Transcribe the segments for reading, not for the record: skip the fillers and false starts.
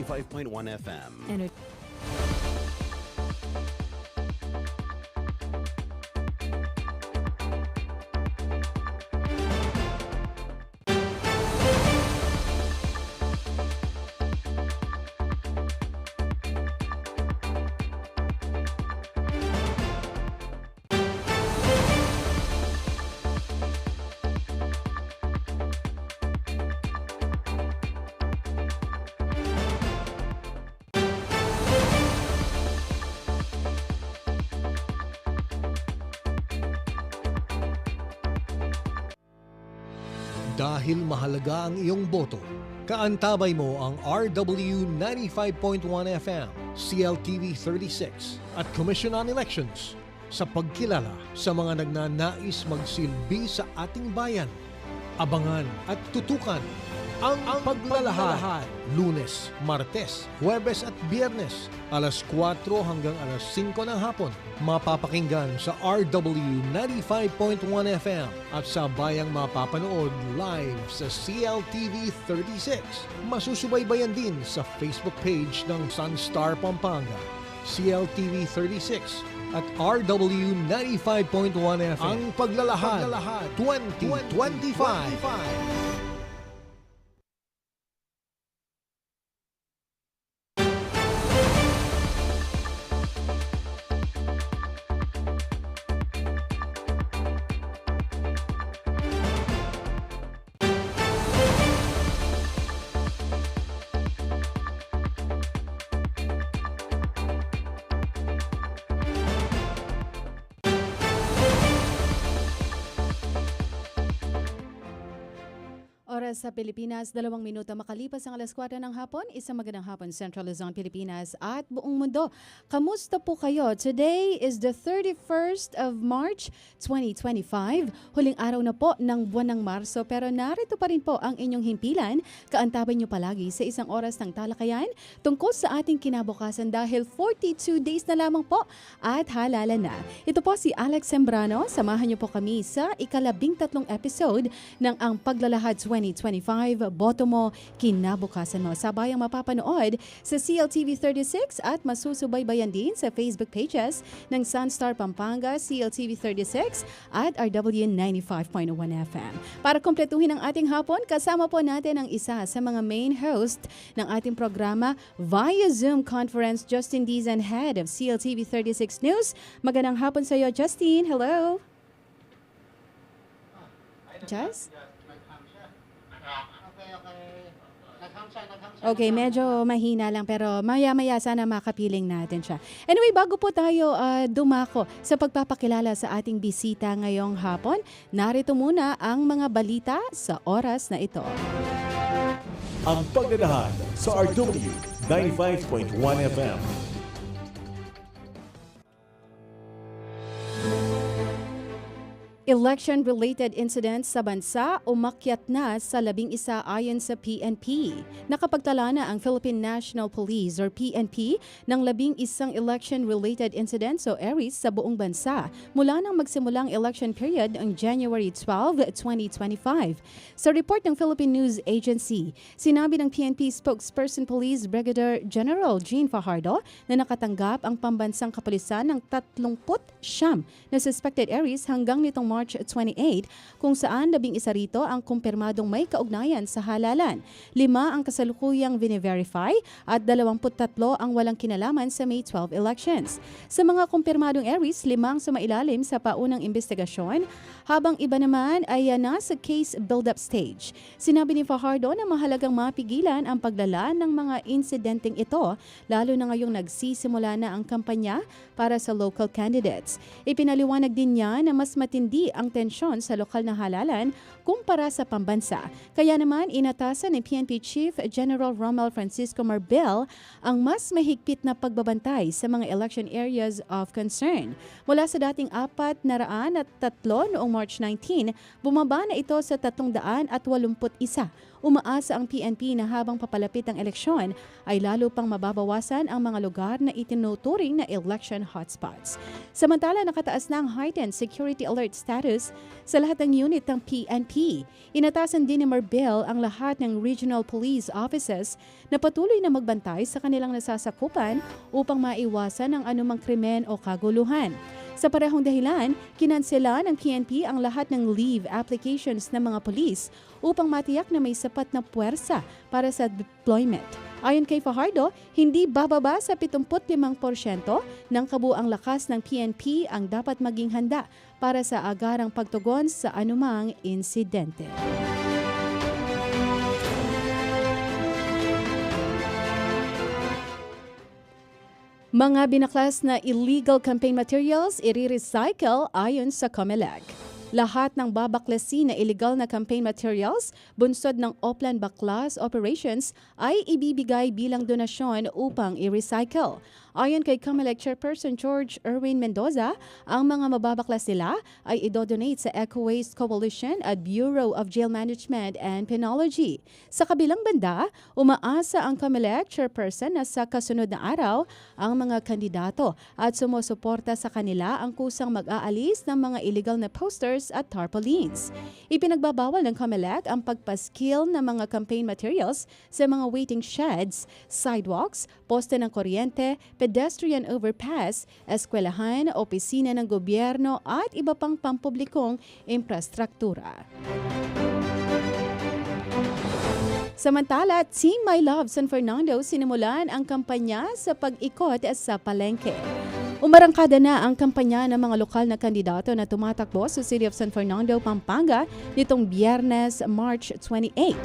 95.1 FM. Dahil mahalaga ang iyong boto, kaantabay mo ang RW 95.1 FM, CLTV 36 at Commission on Elections sa pagkilala sa mga nagnanais magsilbi sa ating bayan. Abangan at tutukan ang paglalahad. Lunes, Martes, Huwebes at Biyernes, alas 4 hanggang alas 5 ng hapon. Mapapakinggan sa RW 95.1 FM at sa bayang mapapanood live sa CLTV 36. Masusubaybayan din sa Facebook page ng Sunstar Pampanga, CLTV 36 at RW 95.1 FM. Ang paglalahad 2025. Oras sa Pilipinas, 2 minuto makalipas ang alas 4 ng hapon. Isang magandang hapon, Central Luzon, Pilipinas at buong mundo. Kamusta po kayo? Today is the 31st of March, 2025. Huling araw na po ng buwan ng Marso, pero narito pa rin po ang inyong himpilan. Kaantabay nyo palagi sa isang oras ng talakayan tungkol sa ating kinabukasan dahil 42 days na lamang po at halala na. Ito po si Alex Sembrano. Samahan nyo po kami sa ika-13 episode ng Ang Paglalahad 2025, boto mo, kinabukasan mo. Sabayang mapapanood sa CLTV 36 at masusubaybayan din sa Facebook pages ng Sunstar Pampanga, CLTV 36 at RW 95.1 FM. Para kumpletuhin ang ating hapon, kasama po natin ang isa sa mga main host ng ating programa via Zoom conference, Justin Dizan, head of CLTV 36 News. Magandang hapon sa iyo, Justin. Hello. Jess? Okay, medyo mahina lang pero maya-maya sana makapiling natin siya. Anyway, bago po tayo dumako sa pagpapakilala sa ating bisita ngayong hapon, narito muna ang mga balita sa oras na ito. Ang paglalahad sa RW 95.1 FM. Election-related incidents sa bansa umakyat na sa 11 ayon sa PNP. Nakapagtala na ang Philippine National Police or PNP ng 11 election-related incidents o ERIs sa buong bansa mula nang magsimulang election period ang January 12, 2025. Sa report ng Philippine News Agency, sinabi ng PNP spokesperson Police Brigadier General Jean Fajardo na nakatanggap ang pambansang kapulisan ng 39 na suspected ERIs hanggang nitong March 28, kung saan 11 rito ang kumpirmadong may kaugnayan sa halalan. 5 ang kasalukuyang vine-verify at 23 ang walang kinalaman sa May 12 elections. Sa mga kumpirmadong ERIs, 5 ang sumailalim sa paunang investigasyon, habang iba naman ay nasa case build-up stage. Sinabi ni Fajardo na mahalagang mapigilan ang paglala ng mga insidenteng ito, lalo na ngayong nagsisimula na ang kampanya para sa local candidates. Ipinaliwanag din niya na mas matindi ang tensyon sa lokal na halalan kumpara sa pambansa. Kaya naman inatasan ni PNP Chief General Romel Francisco Marbel ang mas mahigpit na pagbabantay sa mga election areas of concern. Mula sa dating 403 noong March 19, bumaba na ito sa 381 Umaasa ang PNP na habang papalapit ang eleksyon ay lalo pang mababawasan ang mga lugar na itinuturing na election hotspots. Samantala, nakataas na ang heightened security alert status sa lahat ng unit ng PNP. Inatasan din ni Marbil ang lahat ng regional police offices na patuloy na magbantay sa kanilang nasasakupan upang maiwasan ang anumang krimen o kaguluhan. Sa parehong dahilan, kinansela ng PNP ang lahat ng leave applications ng mga polis upang matiyak na may sapat na puwersa para sa deployment. Ayon kay Fajardo, hindi bababa sa 75% ng kabuang lakas ng PNP ang dapat maging handa para sa agarang pagtugon sa anumang insidente. Mga binaklas na illegal campaign materials i-recycle ayon sa COMELEC. Lahat ng babaklasin na illegal na campaign materials bunsod ng Oplan Baklas Operations ay ibibigay bilang donasyon upang i-recycle. Ayon kay COMELEC Chairperson George Erwin Mendoza, ang mga mababaklas nila ay idodonate sa Eco Waste Coalition at Bureau of Jail Management and Penology. Sa kabilang banda, umaasa ang COMELEC Chairperson na sa kasunod na araw, ang mga kandidato at sumusuporta sa kanila ang kusang mag-aalis ng mga illegal na posters at tarpaulins. Ipinagbabawal ng COMELEC ang pagpaskil ng mga campaign materials sa mga waiting sheds, sidewalks, poste ng kuryente, pedestrian overpass, eskwelahan, opisina ng gobyerno at iba pang pampublikong infrastruktura. Samantala, Team My Love San Fernando sinimulan ang kampanya sa pag-ikot sa palengke. Umarangkada na ang kampanya ng mga lokal na kandidato na tumatakbo sa City of San Fernando, Pampanga nitong Biyernes, March 28.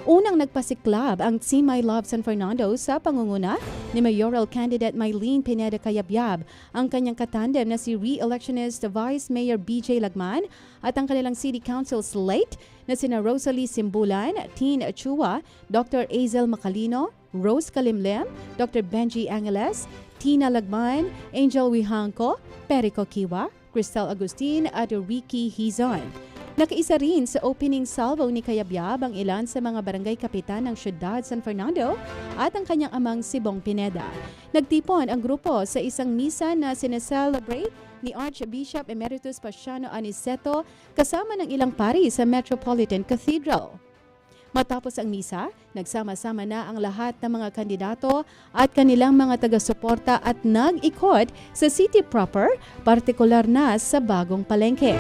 Unang nagpasiklab ang Team My Love San Fernando sa pangunguna ni mayoral candidate Mylene Pineda Cayabyab, ang kanyang katandem na si re-electionist Vice Mayor BJ Lagman at ang kanilang City Council slate na sina Rosalie Simbulan, Teen Chua, Dr. Azel Macalino, Rose Kalimlem, Dr. Benji Angeles, Tina Lagman, Angel Wihangco, Perico Kiwa, Cristel Agustin at Ricky Hizon. Nakaisa rin sa opening salvo ni Cayabyab ang ilan sa mga barangay kapitan ng Siyudad San Fernando at ang kanyang amang si Bong Pineda. Nagtipon ang grupo sa isang misa na sineselebrate ni Archbishop Emeritus Pasiano Aniceto kasama ng ilang pari sa Metropolitan Cathedral. Matapos ang misa, nagsama-sama na ang lahat ng mga kandidato at kanilang mga taga-suporta at nag-ikot sa city proper, partikular na sa bagong palengke.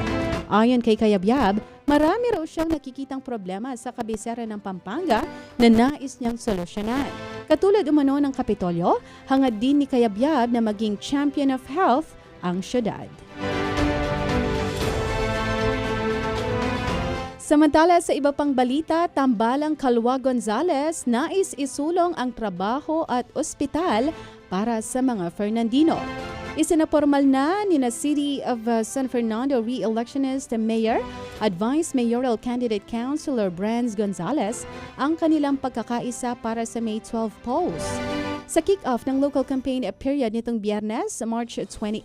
Ayon kay Cayabyab, marami raw siyang nakikitang problema sa kabisera ng Pampanga na nais niyang solusyonan. Katulad umano ng Kapitolyo, hangad din ni Cayabyab na maging champion of health ang syudad. Samantala sa iba pang balita, tambalang Kalwa Gonzales nais isulong ang trabaho at ospital para sa mga Fernandino. Isinapormal na ni na City of San Fernando re-electionist Mayor at Vice Mayoral Candidate Councilor Brands Gonzales ang kanilang pagkakaisa para sa May 12 polls. Sa kick-off ng local campaign period nitong Biyernes, March 28,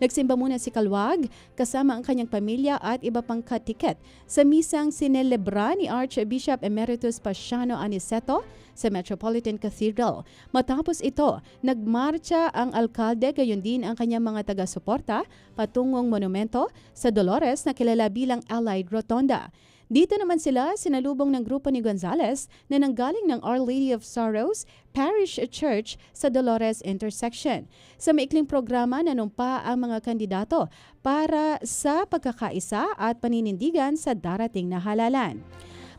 nagsimba muna si Kalwag kasama ang kanyang pamilya at iba pang katiket sa misang sinelebra ni Archbishop Emeritus Pasiano Aniceto sa Metropolitan Cathedral. Matapos ito, nagmarcha ang alkalde gayon din ang kanyang mga taga-suporta patungong monumento sa Dolores na kilala bilang Allied Rotonda. Dito naman sila sinalubong ng grupo ni Gonzales na nanggaling ng Our Lady of Sorrows Parish Church sa Dolores Intersection. Sa maikling programa, nanumpa ang mga kandidato para sa pagkakaisa at paninindigan sa darating na halalan.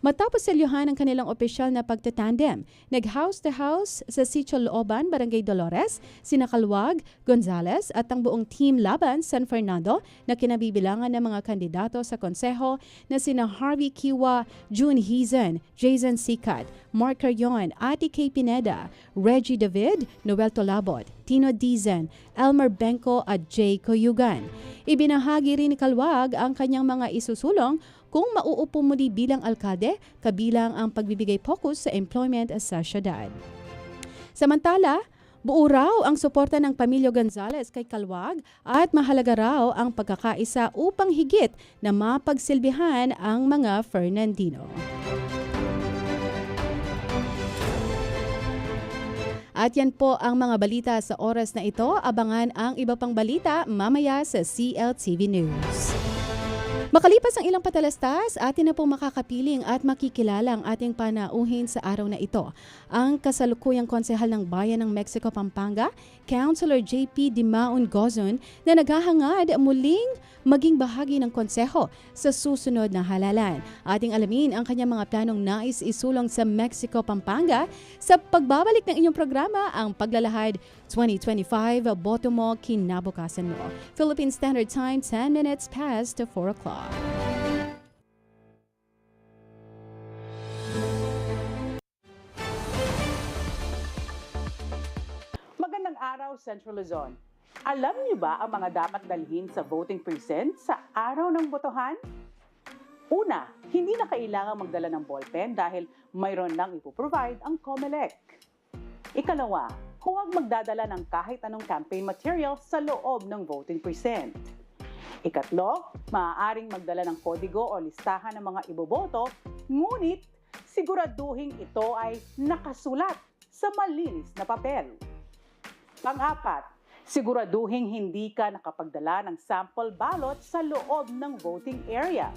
Matapos selyuhan ang kanilang opisyal na pagtatandem, nag-house to house sa Sitio Looban, Barangay Dolores, sina Kalwag, Gonzales at ang buong Team Laban San Fernando na kinabibilangan ng mga kandidato sa konseho na sina Harvey Kiwa, June Hizon, Jason Sikat, Mark Carrion, Ate Kay Pineda, Reggie David, Noel Tolabot, Tino Dizan, Elmer Benko at Jay Coyugan. Ibinahagi rin ni Kalwag ang kanyang mga isusulong kung mauupo muli bilang alkalde, kabilang ang pagbibigay focus sa employment sa syudad. Samantala, buo raw ang suporta ng pamilya Gonzales kay Kalwag at mahalaga raw ang pagkakaisa upang higit na mapagsilbihan ang mga Fernandino. At yan po ang mga balita sa oras na ito. Abangan ang iba pang balita mamaya sa CLTV News. Makalipas ang ilang patalastas, atin na pong makakapiling at makikilala ang ating panauhin sa araw na ito. Ang kasalukuyang konsehal ng Bayan ng Mexico, Pampanga, Councilor JP Dimaon Gozon, na naghahangad muling maging bahagi ng konseho sa susunod na halalan. Ating alamin ang kanyang mga planong nais isulong sa Mexico, Pampanga sa pagbabalik ng inyong programa, ang Paglalahad 2025, Boto Mo, Kinabukasan Mo. Philippine Standard Time, 10 minutes past 4 o'clock. Magandang araw, Central Luzon. Alam niyo ba ang mga dapat dalhin sa voting precinct sa araw ng botohan? Una, hindi na kailangang magdala ng ballpen dahil mayroon nang ipoprovide ang COMELEC. Ikalawa, huwag magdadala ng kahit anong campaign material sa loob ng voting precinct. Ikatlo, maaaring magdala ng kodigo o listahan ng mga iboboto, ngunit siguraduhin ito ay nakasulat sa malinis na papel. Pang-apat, siguraduhin hindi ka nakapagdala ng sample ballot sa loob ng voting area.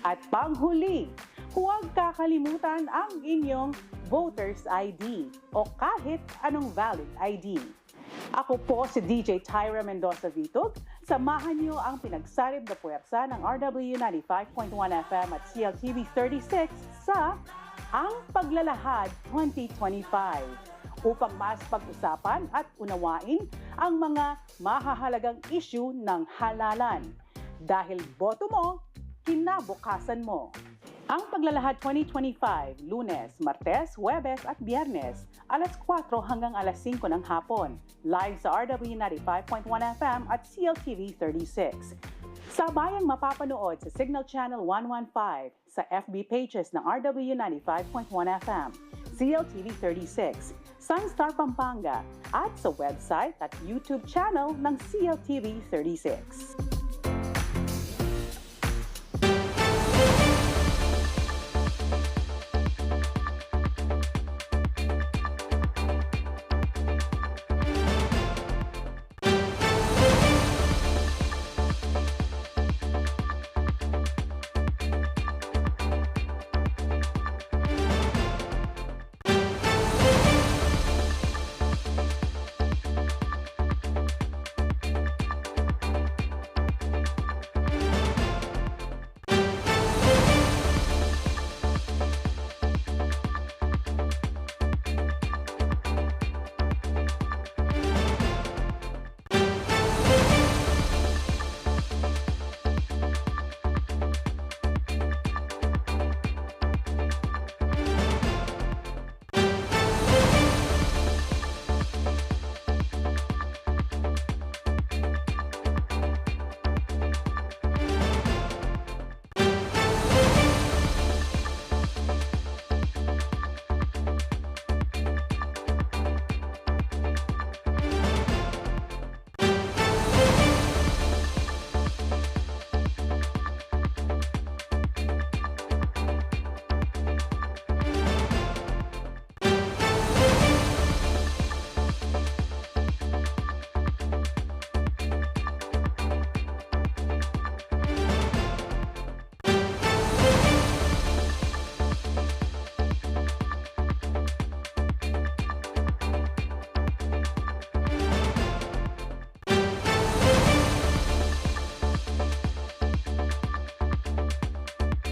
At panghuli, huwag kakalimutan ang inyong voter's ID o kahit anong valid ID. Ako po si DJ Tyra Mendoza Vitug. Samahan niyo ang pinagsalib na puwersa ng RW 95.1 FM at CLTV 36 sa Ang Paglalahad 2025 upang mas pag-usapan at unawain ang mga mahahalagang issue ng halalan. Dahil boto mo, kinabukasan mo. Ang Paglalahad 2025, Lunes, Martes, Huwebes at Biyernes, alas 4 hanggang alas 5 ng hapon. Live sa RW 95.1 FM at CLTV 36. Sabayang mapapanood sa Signal Channel 115, sa FB pages ng RW 95.1 FM, CLTV 36, Sunstar Pampanga, at sa website at YouTube channel ng CLTV 36.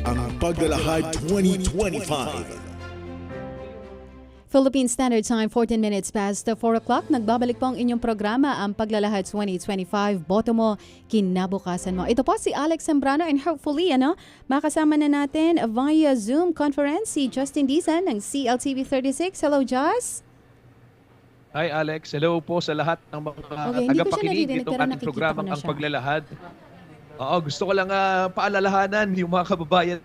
Ang Paglalahad 2025. Philippine Standard Time, 14 minutes past 4 o'clock. Nagbabalik po ang inyong programa, ang Paglalahad 2025, Boto Mo, Kinabukasan Mo. Ito po si Alex Zambrano and hopefully, makasama na natin via Zoom conference si Justin Dizan ng CLTV 36. Hello, Jus. Hi Alex, hello po sa lahat ng mga Okay, hindi ko siya tagapakinig naririnig, nitong pero ating nakikita programang ko na Ang siya. Paglalahad. Oo, gusto ko lang paalalahanan yung mga kababayan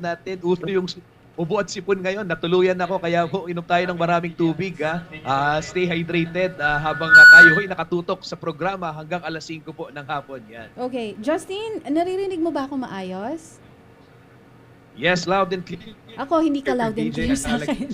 natin. Uso yung ubo at sipon ngayon. Natuluyan ako kaya po inom tayo ng maraming tubig. Stay hydrated habang tayo ay nakatutok sa programa hanggang alas 5 po ng hapon. Yan. Okay, Justin, naririnig mo ba ako maayos? Yes, loud and clear. Ako, hindi ka loud and DJ clear sa Alex. akin.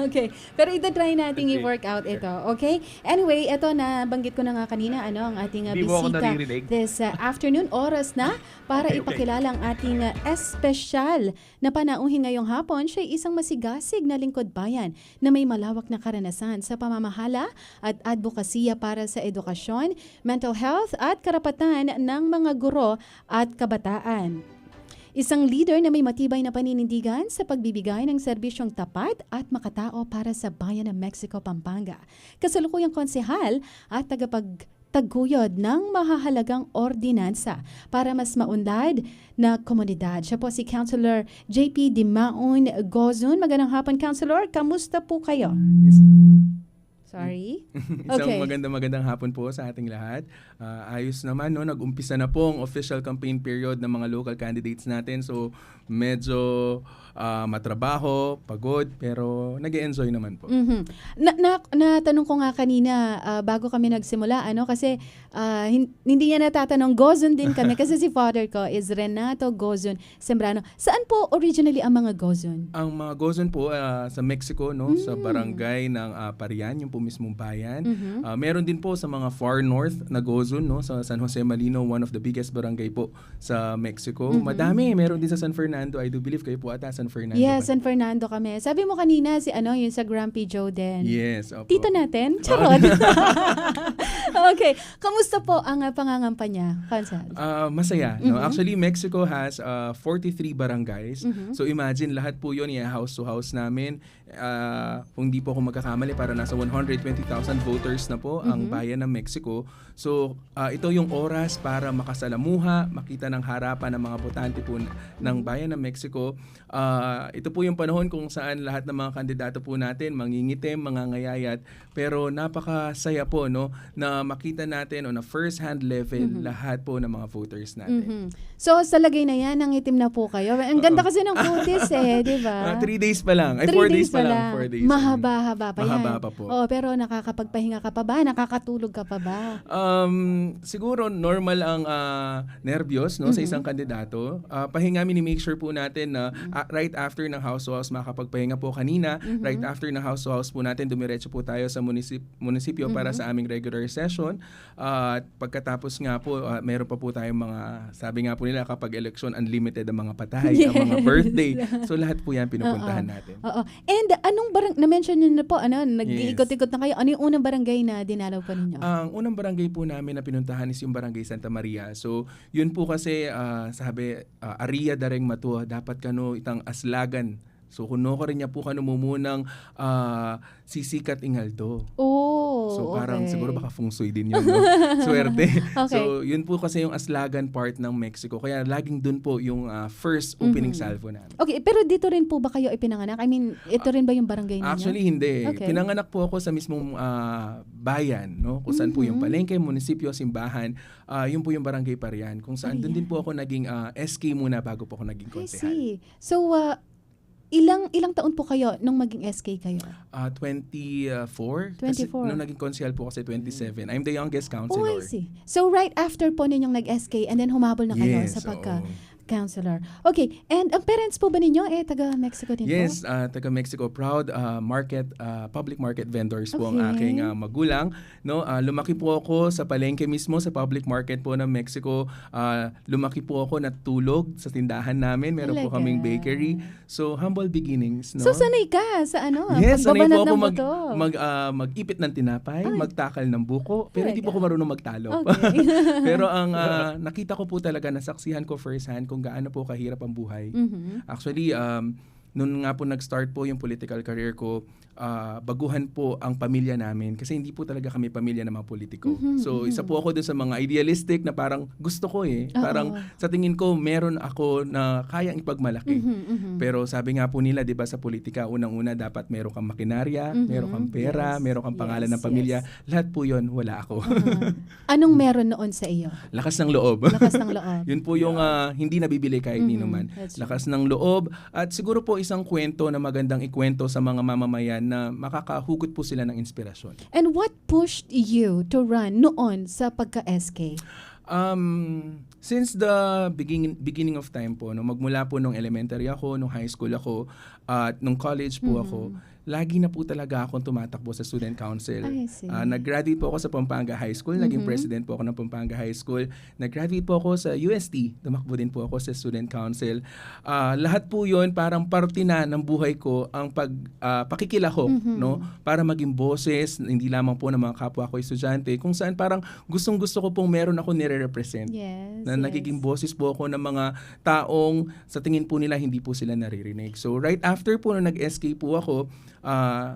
Okay. Pero ito-try nating i-work out ito. Okay? Anyway, ito nabanggit ko na nga kanina, ang ating Hindi mo ako bisita naririnig. this afternoon. Oras na para Okay. ipakilala ang ating espesyal na panauhin ngayong hapon. Siya ay isang masigasig na lingkod bayan na may malawak na karanasan sa pamamahala at advokasya para sa edukasyon, mental health at karapatan ng mga guro at kabataan. Isang leader na may matibay na paninindigan sa pagbibigay ng serbisyong tapat at makatao para sa bayan ng Mexico, Pampanga. Kasalukuyang konsehal at tagapagtaguyod ng mahahalagang ordinansa para mas maunlad na komunidad. Siya po si Councilor JP Dimaon Gozon. Magandang hapon, Councilor. Kamusta po kayo? Sorry? Isang magandang hapon po sa ating lahat. Ayos naman, no? Nag-umpisa na po ang official campaign period ng mga local candidates natin. So, medyo matrabaho, pagod, pero nag-e-enjoy naman po. Mhm. Natanong ko nga kanina bago kami nagsimula, kasi hindi niya natatanong, Gozon din kami kasi si father ko is Renato Gozon Sembrano. Saan po originally ang mga Gozon? Ang mga Gozon po sa Mexico, no? Sa barangay ng Parian, yung po mismong bayan. Meron din po sa mga far north na Gozon, no? Sa San Jose Malino, one of the biggest barangay po sa Mexico. Madami, meron din sa San Fernando. I do believe kayo po ata San Fernando. Yes, San Fernando kami. Sabi mo kanina yung sa Grumpy Joe din. Yes, opo. Tito natin? Charot. Okay. Kamusta po ang pangangampa niya, Council? Masaya. No? Actually, Mexico has 43 barangays. So imagine, lahat po yun, house to house namin. Kung di po ako magkakamali, para nasa 120,000 voters na po ang bayan ng Mexico. So ito yung oras para makasalamuha, makita ng harapan ng mga botante po ng bayan ng Mexico. Ito po yung panahon kung saan lahat ng mga kandidato po natin mangingitim, mangangayayat, pero napakasaya po, no, na makita natin on a first hand level lahat po ng mga voters natin. So sa lagay na yan, nangitim na po kayo. Ang ganda kasi ng kutis di ba? 3 days pa lang. 4 days pa lang. 4 days. Mahaba-haba pa yan. Mahaba pa po. Pero nakakapagpahinga ka pa ba? Nakakatulog ka pa ba? Siguro normal ang nervyos, no, sa isang kandidato. Pahinga, make sure po natin na right after ng house to house makapagpahinga po kanina. Right after ng house to house po natin, dumiretso po tayo sa munisipyo para sa aming regular session. At pagkatapos nga po, meron pa po tayong mga, sabi nga po nila, kapag election, unlimited ang mga patay, ang mga birthday. So lahat po yan pinupuntahan natin. Oo. And anong na-mention nyo na po, nag-iikot-ikot na kayo. Ano yung unang barangay na dinalaw po ninyo? Ang unang barangay po namin na pinuntahan is yung Barangay Santa Maria. So, yun po kasi, sabi, Aria Dareng Matua, dapat kano itang aslagan. So, kuno ko rin niya po kano mumunang sisikat ingaldo. So, parang siguro baka feng shui din yun, no? Swerte. Okay. So, yun po kasi yung aslagan part ng Mexico. Kaya laging dun po yung first opening salvo namin. Okay, pero dito rin po ba kayo ipinanganak? I mean, ito rin ba yung barangay ninyo? Actually, hindi. Okay. Pinanganak po ako sa mismong bayan, no? Kung saan po yung palengke, munisipyo, simbahan. Yun po yung Barangay Parian. Kung saan dun din po ako naging SK muna bago po ako naging I konsehal. see. So, ilang taon po kayo nung maging SK kayo? 24. 24. Kasi nung naging konsehal po kasi 27. I'm the youngest counselor. I see. So, right after po ninyong nag-SK and then humabol na kayo Yes, sa pagka oo. counselor. Okay, and ang parents po ba ninyo taga-Mexico din Yes, po? taga Mexico, proud public market vendors po ang Okay. aking magulang, no. Lumaki po ako sa palengke mismo sa public market po ng Mexico. Lumaki po ako natulog sa tindahan namin. Meron po Talaga? kaming bakery. So humble beginnings, no. So, sanay ka sa Yes, sanay pagbabanat po ako ng buto? mag-ipit ng tinapay, magtakal ng buko, pero hindi po ako marunong magtalo. Okay. Pero ang nakita ko po talaga, nasaksihan ko first hand kung gaano po kahirap ang buhay. Actually, noon nga po nag-start po yung political career ko, baguhan po ang pamilya namin kasi hindi po talaga kami pamilya ng mga politiko. So isa po ako dun sa mga idealistic na parang gusto ko Parang sa tingin ko meron ako na kayang ipagmalaki. Pero sabi nga po nila, 'di ba, sa politika unang-una dapat meron kang makinarya, meron kang pera, Yes. meron kang pangalan Yes, ng pamilya. yes. Lahat po 'yon wala ako. Anong meron noon sa iyo? Lakas ng loob. Lakas ng loob. Yun po yung hindi nabibili kahit ni naman. That's Lakas ng loob at siguro po isang kwento na magandang ikwento sa mga mamamayan na makakahugot po sila ng inspirasyon. And what pushed you to run noon sa pagka-SK? Since the beginning of time po, no, magmula po nung elementary ako, nung high school ako, at nung college po ako, lagi na po talaga akong tumatakbo sa student council. I see. Nag-graduate po ako sa Pampanga High School, naging president po ako ng Pampanga High School. Nag-graduate po ako sa UST, tumakbo din po ako sa student council. Lahat po 'yon parang parte na ng buhay ko ang pakikilahok, no, para maging boses, hindi lamang po ng mga kapwa ko estudyante, kung saan parang gustong-gusto ko pong meron ako nire-represent. Yes. Na nagiging boses po ako ng mga taong sa tingin po nila hindi po sila naririnig. So right after po nung nag-SK po ako,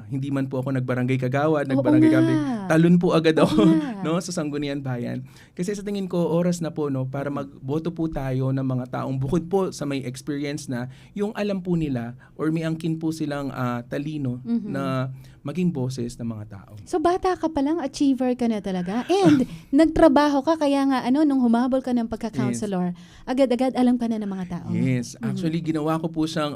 hindi man po ako nagbarangay kagawad, nagbarangay nga. kami, talon po agad ako nga. no, sa Sangguniang Bayan. Kasi sa tingin ko, oras na po no, para magboto po tayo ng mga taong bukod po sa may experience na, yung alam po nila or may angkin po silang talino na maging boses ng mga tao. So bata ka pa lang, achiever ka na talaga. And nagtrabaho ka, kaya nga nung humabol ka ng pagka-counselor, agad-agad alam ka na ng mga tao. Yes, actually ginawa ko po siyang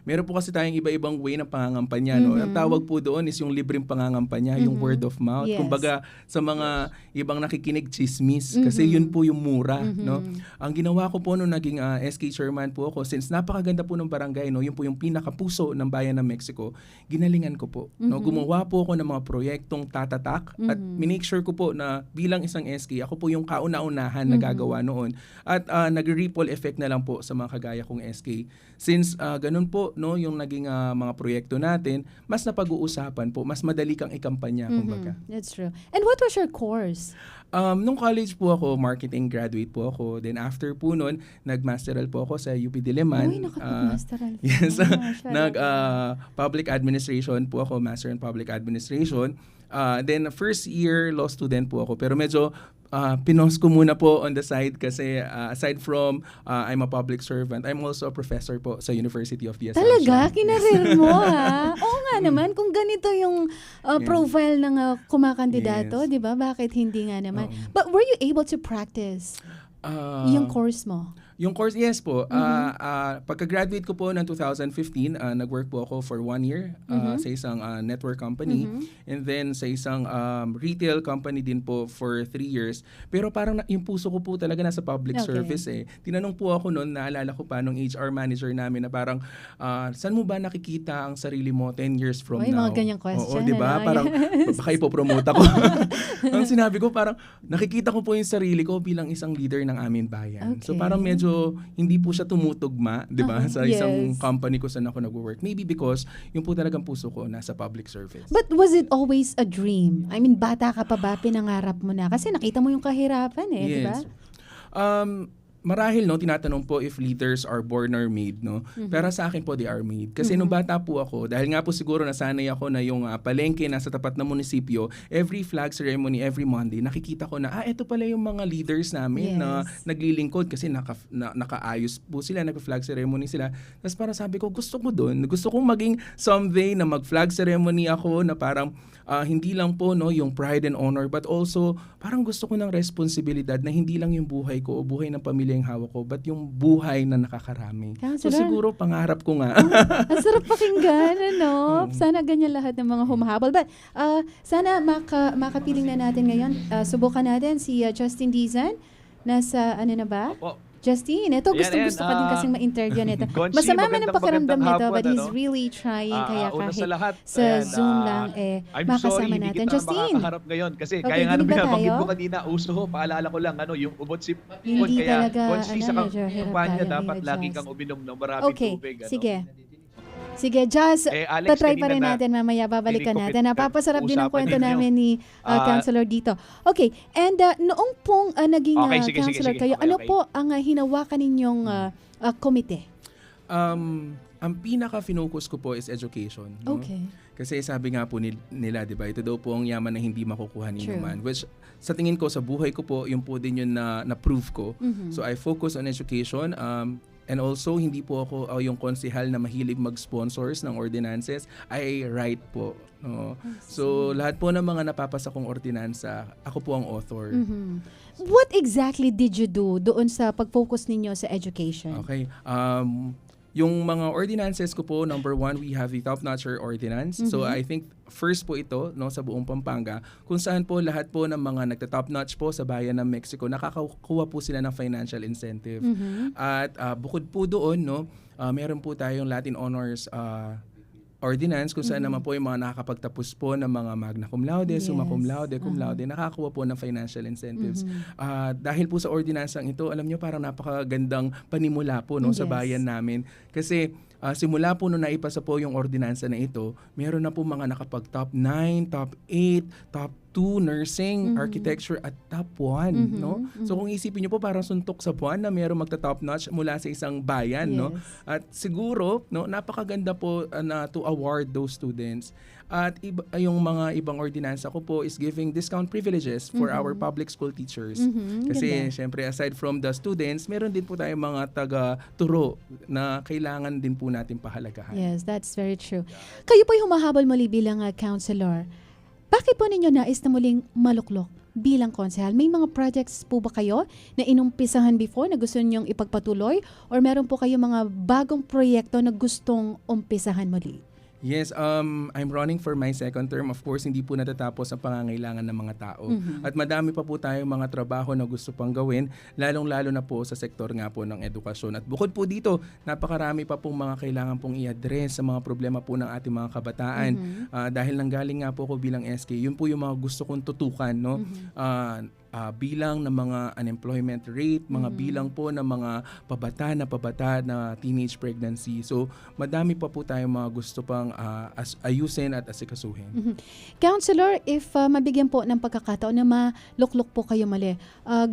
meron po kasi tayong iba-ibang way ng pangangampanya, no. Ang tawag po doon is yung libreng pangangampanya, yung word of mouth. Yes. Kumbaga sa mga ibang nakikinig, chismis, kasi yun po yung mura, no. Ang ginawa ko po nung naging SK chairman po ako, since napakaganda po ng barangay, no, yun po yung pinakapuso ng bayan ng Mexico, ginalingan ko po, no. Gumawa po ako ng mga proyektong tatatak at minake sure ko po na bilang isang SK, ako po yung kauna-unahan na gagawa noon. At nag-ripple effect na lang po sa mga kagaya kong SK. Since ganun po, no, yung naging mga proyekto natin, mas napag-uusapan po, mas madali kang ikampanya, kumbaga. That's true. And what was your course? Nung college po ako, marketing graduate po ako. Then after po nun, nag-masteral po ako sa UP Diliman. Uy, nakapag-masteral. Yes, public administration po ako, master in public administration. Then first year law student po ako, pero medyo pinos ko muna po on the side kasi aside from I'm a public servant, I'm also a professor po sa University of the Assumption. Talaga? Kinarir mo ha? Oo nga naman, kung ganito yung profile ng kumakandidato, Yes. di ba? Bakit hindi nga naman? But were you able to practice yung course mo? Yung course, yes po. Pagka-graduate ko po ng 2015, nag-work po ako for 1 year sa isang network company. And then sa isang retail company din po for 3 years. Pero parang yung puso ko po talaga nasa public Okay. service eh. Tinanong po ako noon, naalala ko pa nung HR manager namin na parang, saan mo ba nakikita ang sarili mo 10 years from Uy, now? mga ganyang question, Oo, di ba? ano? Parang baka ipopromote ako. Ang sinabi ko parang, nakikita ko po yung sarili ko bilang isang leader ng aming bayan. So Okay. parang medyo hindi po siya tumutugma, 'di ba, sa isang Yes. company ko saan ako nagwo-work. Maybe because yung po talagang puso ko nasa public service. But was it always a dream? I mean, bata ka pa ba, pinangarap mo na? Kasi nakita mo yung kahirapan di ba? Yes. Marahil, no, tinatanong po if leaders are born or made, no? Pero sa akin po, they are made. Kasi nung bata po ako, dahil nga po siguro nasanay ako na yung palengke nasa tapat ng munisipyo, every flag ceremony, every Monday, nakikita ko na, ito pala yung mga leaders namin na Yes. naglilingkod kasi nakaayos po sila, nag-flag ceremony sila. Tapos para sabi ko, gusto ko doon. Gusto kong maging someday na mag-flag ceremony ako na parang hindi lang po, no, yung pride and honor, but also parang gusto ko ng responsibilidad na hindi lang yung buhay ko o buhay ng pamilya yung hawak ko, but yung buhay na nakakarami. So Counselor. siguro pangarap ko nga. Ang sarap pakinggan, Sana ganyan lahat ng mga humahabol. But sana makapiling na natin ngayon. Subukan natin si Justin Dizan. Nasa, na ba? Opo. Justin, ito gusto ka din kasing ma-interview nito. Conchi, Masama man ang pakiramdam magandang nito, but hapon, he's really trying. Kaya una kahit sa lahat, sa Zoom lang, I'm makasama sorry, natin. hindi kita Justin, makakaharap ngayon. Kasi Okay, kaya nga dinig nung ba binabanggit tayo? ko kanina, uso ho, paalala ko lang, yung ubot si Hindi kaya talaga, Conchi, sa medyo hirap kampanya, tayo dapat i-adjust. lagi kang uminom ng maraming okay, tubig. Sige, Jazz, Alex, tatry pa kanina rin na- natin mamaya, babalikan hindi ko natin. Napapasarap din ang usapan kwento ninyo. namin ni Councilor dito. Okay, and noong pong naging Okay, sige, Councilor sige. kayo, Okay, ano okay. po ang hinawakan ninyong komite? Ang pinaka-focus ko po is education. No? Okay. Kasi sabi nga po nila, di ba, ito daw po ang yaman na hindi makukuha ni True. naman. Which sa tingin ko, sa buhay ko po, yung po din yun na-prove ko. So I focus on education. And also, hindi po ako yung konsehal na mahilig mag-sponsors ng ordinances. I write po. No? So lahat po ng mga napapasa kong ordinansa, ako po ang author. What exactly did you do doon sa pag-focus ninyo sa education? Okay. yung mga ordinances ko po, number one, we have the top-notch ordinance. So I think first po ito, no, sa buong Pampanga, kung saan po lahat po ng mga nagta-top-notch po sa bayan ng Mexico, nakakakuha po sila ng financial incentive. At bukod po doon, no, meron po tayong Latin Honors ordinance kung saan naman po yung mga nakakapagtapos po ng mga magna cum laude, summa cum laude, cum laude, nakakakuha po ng financial incentives. Dahil po sa ordinansang ito, alam nyo, parang napakagandang panimula po, no, sa bayan namin. Kasi simula po nung naipasa po yung ordinansa na ito, meron na po mga nakapag-top 9, top 8, top 2, nursing, architecture, at top 1. No? So kung isipin nyo po, parang suntok sa buwan na meron magta-top notch mula sa isang bayan. No? At siguro, no, napakaganda po na to award those students. At yung mga ibang ordinansa ko po is giving discount privileges for our public school teachers. Kasi syempre aside from the students, meron din po tayong mga taga-turo na kailangan din po natin pahalagahan. Yes, that's very true. Kayo po'y humahabol muli bilang counselor. Bakit po ninyo nais na muling maluklok bilang konsehal? May mga projects po ba kayo na inumpisahan before na gusto ninyong ipagpatuloy? Or meron po kayo mga bagong proyekto na gustong umpisahan muli? Yes, I'm running for my second term. Of course, hindi po natatapos ang pangangailangan ng mga tao. At madami pa po tayong mga trabaho na gusto pang gawin, lalong-lalo na po sa sektor nga po ng edukasyon. At bukod po dito, napakarami pa pong mga kailangan pong i-address sa mga problema po ng ating mga kabataan. Dahil nanggaling nga po ko bilang SK, yun po yung mga gusto kong tutukan, no? Bilang ng mga unemployment rate, mga bilang po ng mga pabata na teenage pregnancy. So, madami pa po tayong mga gusto pang ayusin at asikasuhin. Counselor, if mabigyan po ng pagkakataon na maluklok po kayo mali,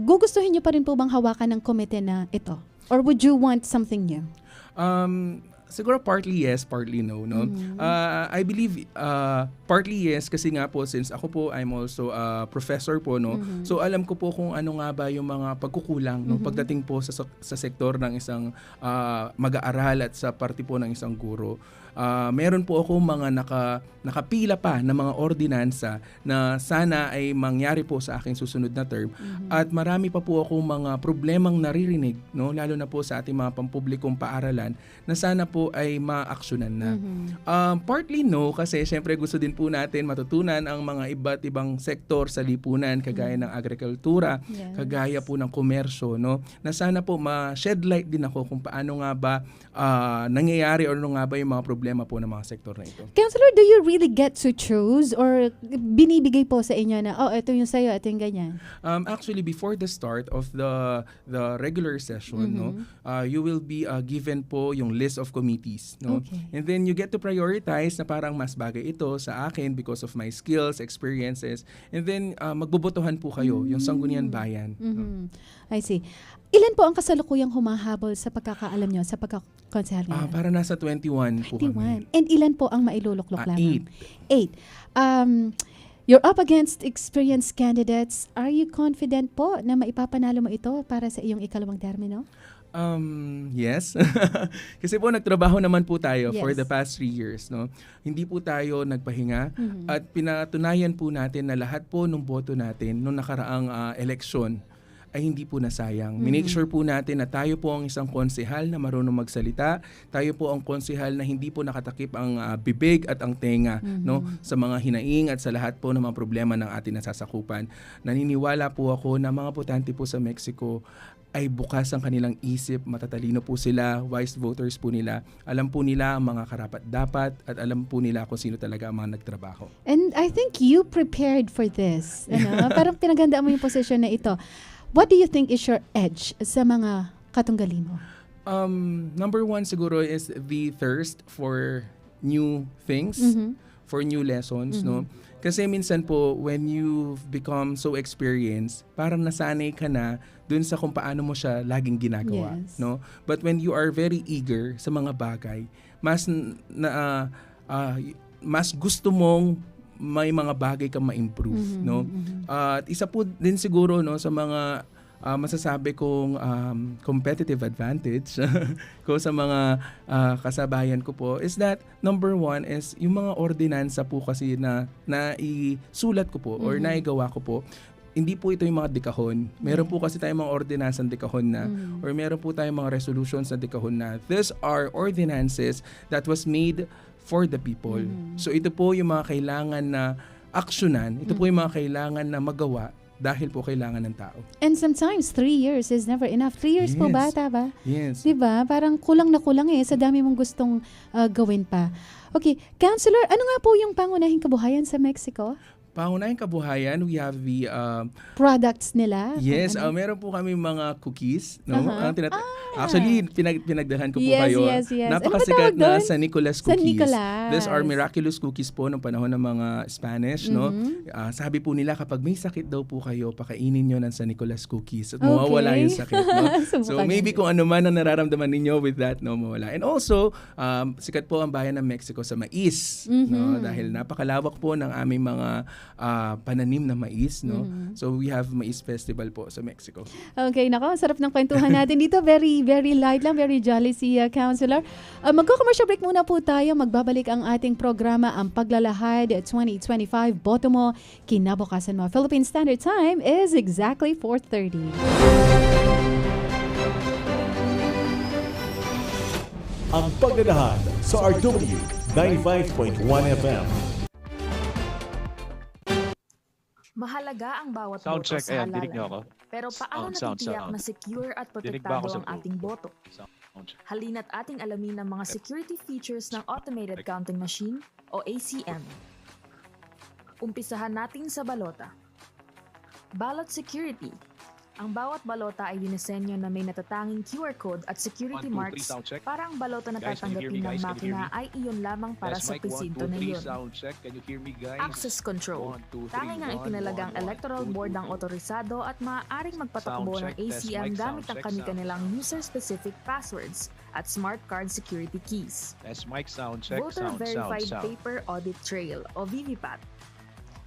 gugustuhin niyo pa rin po bang hawakan ng komite na ito? Or would you want something new? Siguro partly yes, partly no. I believe partly yes kasi nga po since ako po I'm also a professor po, no. So alam ko po kung ano nga ba yung mga pagkukulang no pagdating po sa sektor ng isang mag-aaral at sa parte po ng isang guro. Meron po ako mga nakapila pa na mga ordinansa na sana ay mangyari po sa aking susunod na term. At marami pa po ako mga problemang naririnig, no, lalo na po sa ating mga pampublikong paaralan na sana po ay ma-aksyonan na. Partly no, kasi syempre gusto din po natin matutunan ang mga iba't ibang sektor sa lipunan kagaya ng agrikultura, kagaya po ng komersyo, no, na sana po ma-shed light din ako kung paano nga ba nangyayari or ano nga ba yung mga problema po ng mga sektor na ito. Counselor, do you really get to choose or binibigay po sa inyo na, ito yung sa'yo, ito yung ganyan? Actually, before the start of the regular session, no, you will be given po yung list of committees, no? Okay. And then you get to prioritize na parang mas bagay ito sa akin because of my skills, experiences. And then magbobotohan po kayo, yung Sangguniang Bayan. No? I see. Ilan po ang kasalukuyang humahabol sa pagkakaalam nyo, sa pagkakonsehal ngayon? Para nasa 21 po kami. And ilan po ang mailuluklok lamang? 8. You're up against experienced candidates. Are you confident po na maipapanalo mo ito para sa iyong ikalawang termino? Yes. Kasi po nagtrabaho naman po tayo for Yes. the past 3 years, no. Hindi po tayo nagpahinga at pinatunayan po natin na lahat po ng boto natin nung nakaraang eleksyon ay hindi po nasayang. Minake sure po natin na tayo po ang isang konsehal na marunong magsalita, tayo po ang konsehal na hindi po nakatakip ang bibig at ang tenga, no, sa mga hinaing at sa lahat po ng mga problema ng ating nasasakupan. Naniniwala po ako na mga botante po sa Mexico ay bukas ang kanilang isip, matatalino po sila, wise voters po nila. Alam po nila ang mga karapat-dapat at alam po nila kung sino talaga ang mga nagtrabaho. And I think you prepared for this. Parang pinaghandaan mo yung posisyon na ito. What do you think is your edge sa mga katunggali mo? Number one siguro is the thirst for new things, for new lessons, no? Kasi minsan po, when you've become so experienced, parang nasanay ka na dun sa kung paano mo siya laging ginagawa, Yes. no? But when you are very eager sa mga bagay, mas gusto mong may mga bagay kang ma-improve, no? At isa po din siguro, no, sa mga masasabi kong competitive advantage ko sa mga kasabayan ko po is that number one is yung mga ordinansa po kasi na isulat ko po or naigawa ko po. hindi po ito yung mga dekahon. Meron po kasi tayong mga ordinansang dekahon na or meron po tayong mga resolutions na dekahon na. These are ordinances that was made for the people. So ito po yung mga kailangan na aksyonan. Ito po yung mga kailangan na magawa dahil po kailangan ng tao. And sometimes 3 years is never enough. 3 years po Yes. bata ba? Yes. Diba? Parang kulang na kulang sa dami mong gustong gawin pa. Okay, Counselor, ano nga po yung pangunahing kabuhayan sa Mexico? Pangunahing kabuhayan, we have the Products nila? yes, Kung ano? meron po kami mga cookies, no? Uh-huh. Actually, pinagdahan ko po Yes, kayo. yes, yes. Ano ba Napakasikat tawag na doon? San Nicolas San cookies. Nicolas. These are miraculous cookies po ng panahon ng mga Spanish, no? Sabi po nila kapag may sakit daw po kayo, pakainin nyo ng San Nicolas cookies at mawawala Okay. yung sakit, no? So Subukan maybe natin. kung ano man ang nararamdaman ninyo with that, no, mawala. And also, sikat po ang bayan ng Mexico sa mais, no? Dahil napakalawak po ng aming mga pananim na mais, no? So we have Mais Festival po sa Mexico. Okay, nako, sarap ng kwentuhan natin dito. Very, very light lang, very jolly si Counselor. Magko-commercial break muna po tayo. Magbabalik ang ating programa, ang Paglalahad 2025. Boto mo, kinabukasan mo. Philippine Standard Time is exactly 4:30. Ang Paglalahad sa RW 95.1 FM. Mahalaga ang bawat Sound boto check. sa Ayan, dinig niyo halalan. ako. Pero paano Sound, natitiyak sound. na secure at Dinig ba ako protektado sa ang ating boto? Sound check. Halina't ating alamin ang mga security features ng Automated Counting Machine o ACM. Umpisahan natin sa balota. Ballot security. Ang bawat balota ay dinisenyo na may natatanging QR code at security 1, 2, 3, marks sound check. para ang balota na Guys, can you hear tatanggapin me, ng guys? Can you hear makina me? ay iyon lamang para Test sa mic, 1, 2, presinto na 3, iyon. sound check. Can you hear me, guys? Access control. 1, 2, 3, Tanging ang 1, itinalagang 1, 1, electoral 2, board 2, ang otorisado at maaaring magpatakbo Sound ng check, test ACM mic, gamit sound ang check, kani-kanilang user-specific passwords at smart card security keys. Test mic, sound check. Voter Sound, Verified sound, sound. Paper Audit Trail o VVPAT.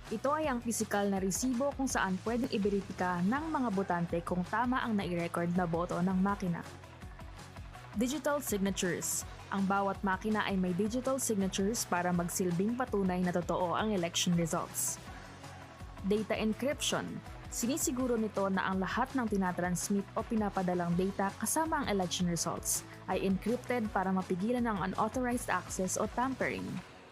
Ito ay ang pisikal na resibo kung saan pwedeng iberipika ng mga botante kung tama ang nai-record na boto ng makina. Digital Signatures. Ang bawat makina ay may digital signatures para magsilbing patunay na totoo ang election results. Data Encryption. Sinisiguro nito na ang lahat ng tinatransmit o pinapadalang data kasama ang election results ay encrypted para mapigilan ang unauthorized access o tampering.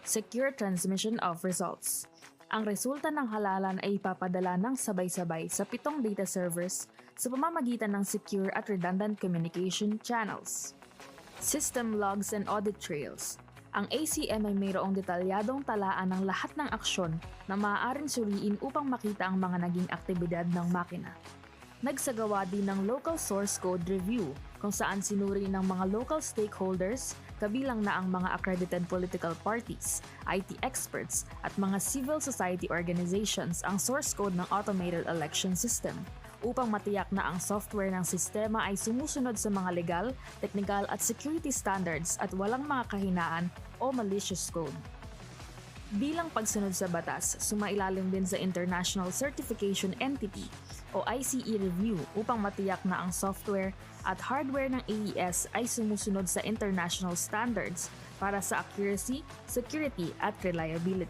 Secure Transmission of Results. Ang resulta ng halalan ay ipapadala ng sabay-sabay sa 7 data servers sa pamamagitan ng secure at redundant communication channels. System Logs and Audit Trails. Ang ACM ay mayroong detalyadong talaan ng lahat ng aksyon na maaaring suriin upang makita ang mga naging aktibidad ng makina. Nagsagawa din ng Local Source Code Review kung saan sinuri ng mga local stakeholders, kabilang na ang mga accredited political parties, IT experts at mga civil society organizations ang source code ng automated election system upang matiyak na ang software ng sistema ay sumusunod sa mga legal, technical at security standards at walang mga kahinaan o malicious code. Bilang pagsunod sa batas, sumailalim din sa International Certification Entity o ICE review upang matiyak na ang software at hardware ng AES ay sumusunod sa international standards para sa accuracy, security at reliability.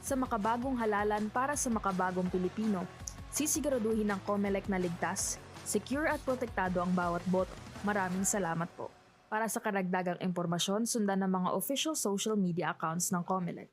Sa makabagong halalan para sa makabagong Pilipino, sisiguraduhin ng COMELEC na ligtas, secure at protektado ang bawat boto. Maraming salamat po. Para sa karagdagang impormasyon, sundan ang mga official social media accounts ng COMELEC.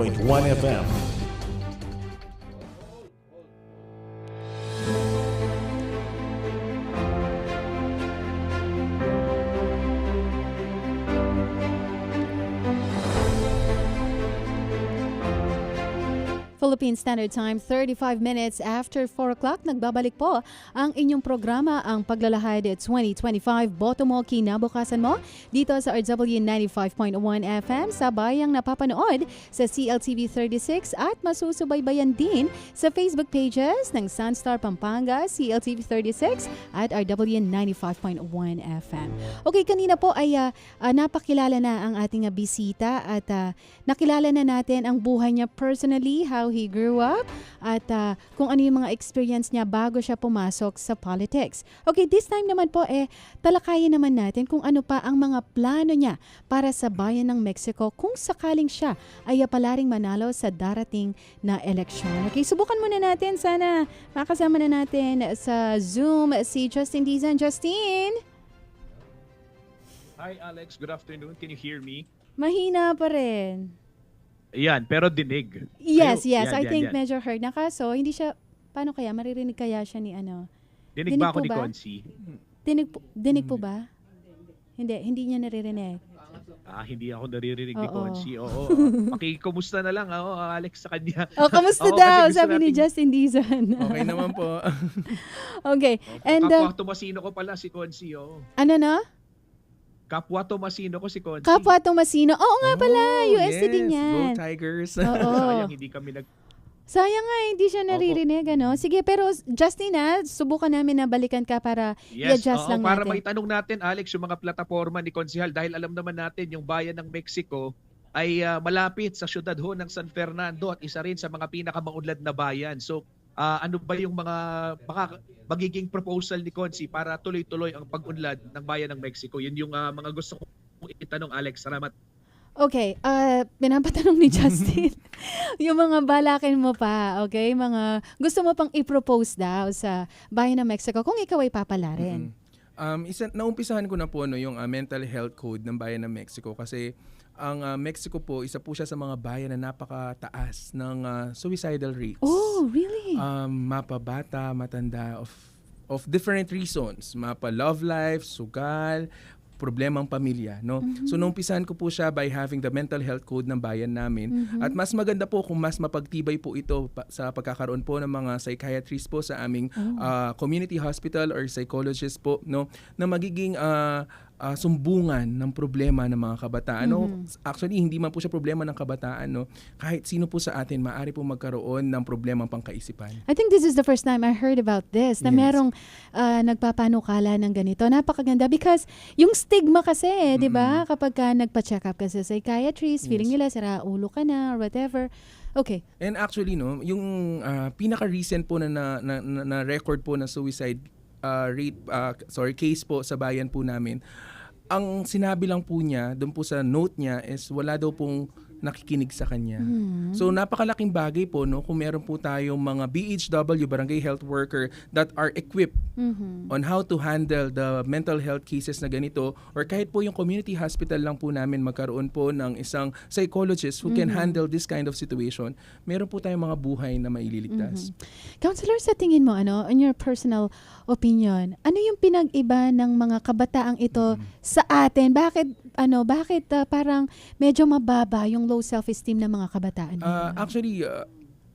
1 FM. Philippine Standard Time, 35 minutes after 4 o'clock. Nagbabalik po ang inyong programa, ang Paglalahad 2025. Boto mo, kinabukasan mo, dito sa RW 95.1 FM sa bayang napapanood sa CLTV 36 at masusubaybayan din sa Facebook pages ng Sunstar Pampanga, CLTV 36 at RW 95.1 FM. Okay, kanina po ay napakilala na ang ating bisita at nakilala na natin ang buhay niya personally, how he grew up, at kung ano yung mga experience niya bago siya pumasok sa politics. Okay, this time naman po talakayin naman natin kung ano pa ang mga plano niya para sa bayan ng Mexico kung sakaling siya ay palaring manalo sa darating na eleksyon. Okay, subukan muna natin. Sana makasama na natin sa Zoom si Justin Dizon. Justin! Hi Alex, good afternoon. Can you hear me? Mahina pa rin. Yan, pero dinig. Yes, Ayun, I yan, think yan. medyo heard na kaso hindi siya, paano kaya, maririnig kaya siya ni ano? Dinig ba po ako ni ba? Consi? Dinig po ba? Hindi niya naririnig. Hindi ako naririnig ni Oo. Consi. Oo. Pakikumusta na lang Alex sa kanya. Kamusta Oo, daw? kasi gusto Sabi ni nating- Justin Dizon. Okay naman po. Okay. And Kapwa Tomasino ko pala si Consi. ano na? Kapwa Tomasino ko si Consi. Kapwa Tomasino. Oo nga pala, UST din Go yan. Tigers. Oo. Sayang hindi kami Sayang nga, hindi siya naririnig, ano? Sige, pero Justin, subukan namin na balikan ka para i-adjust lang para natin. maitanong natin, Alex, yung mga plataforma ni Konsihal, dahil alam naman natin yung bayan ng Mexico ay malapit sa syudad ho ng San Fernando at isa rin sa mga pinakamaunlad na bayan. So, ano ba yung mga magiging proposal ni Consi para tuloy-tuloy ang pag-unlad ng bayan ng Mexico? Yun yung mga gusto kong itanong, Alex. Salamat. Okay, pinapatanong ni Justin yung mga balakin mo pa, okay? Mga gusto mo pang i-propose daw sa bayan ng Mexico kung ikaw ay papalarin. Naumpisahan ko na po yung mental health code ng bayan ng Mexico kasi ang Mexico po, isa po siya sa mga bayan na napakataas ng suicidal rates. Oh, really? Mapa bata, matanda, of different reasons. Mapa love life, sugal, problemang pamilya, no? So naumpisahan ko po siya by having the mental health code ng bayan namin. At mas maganda po kung mas mapagtibay po ito sa pagkakaroon po ng mga psychiatrists po sa aming community hospital or psychologist po, no, na magiging sumbungan ng problema ng mga kabataan. No? Actually, hindi man po siya problema ng kabataan, no? Kahit sino po sa atin maaari po magkaroon ng problemang pangkaisipan. I think this is the first time I heard about this, na Yes. merong nagpapanukala ng ganito. Napakaganda because yung stigma kasi, di ba? Kapag ka nagpa-check up ka sa psychiatrist, feeling nila sira ulo ka na or whatever. Okay. And actually, no, yung pinaka-recent po na record po na suicide case po sa bayan po namin, ang sinabi lang po niya, doon po sa note niya is wala daw pong nakikinig sa kanya. So napakalaking bagay po, no, kung meron po tayong mga BHW, barangay health worker, that are equipped on how to handle the mental health cases na ganito, or kahit po yung community hospital lang po namin magkaroon po ng isang psychologist who can handle this kind of situation, meron po tayong mga buhay na maililigtas. Counselor, sa tingin mo, in your personal opinion, ano yung pinag-iba ng mga kabataang ito sa atin? Bakit parang medyo mababa yung low self-esteem ng mga kabataan? Actually,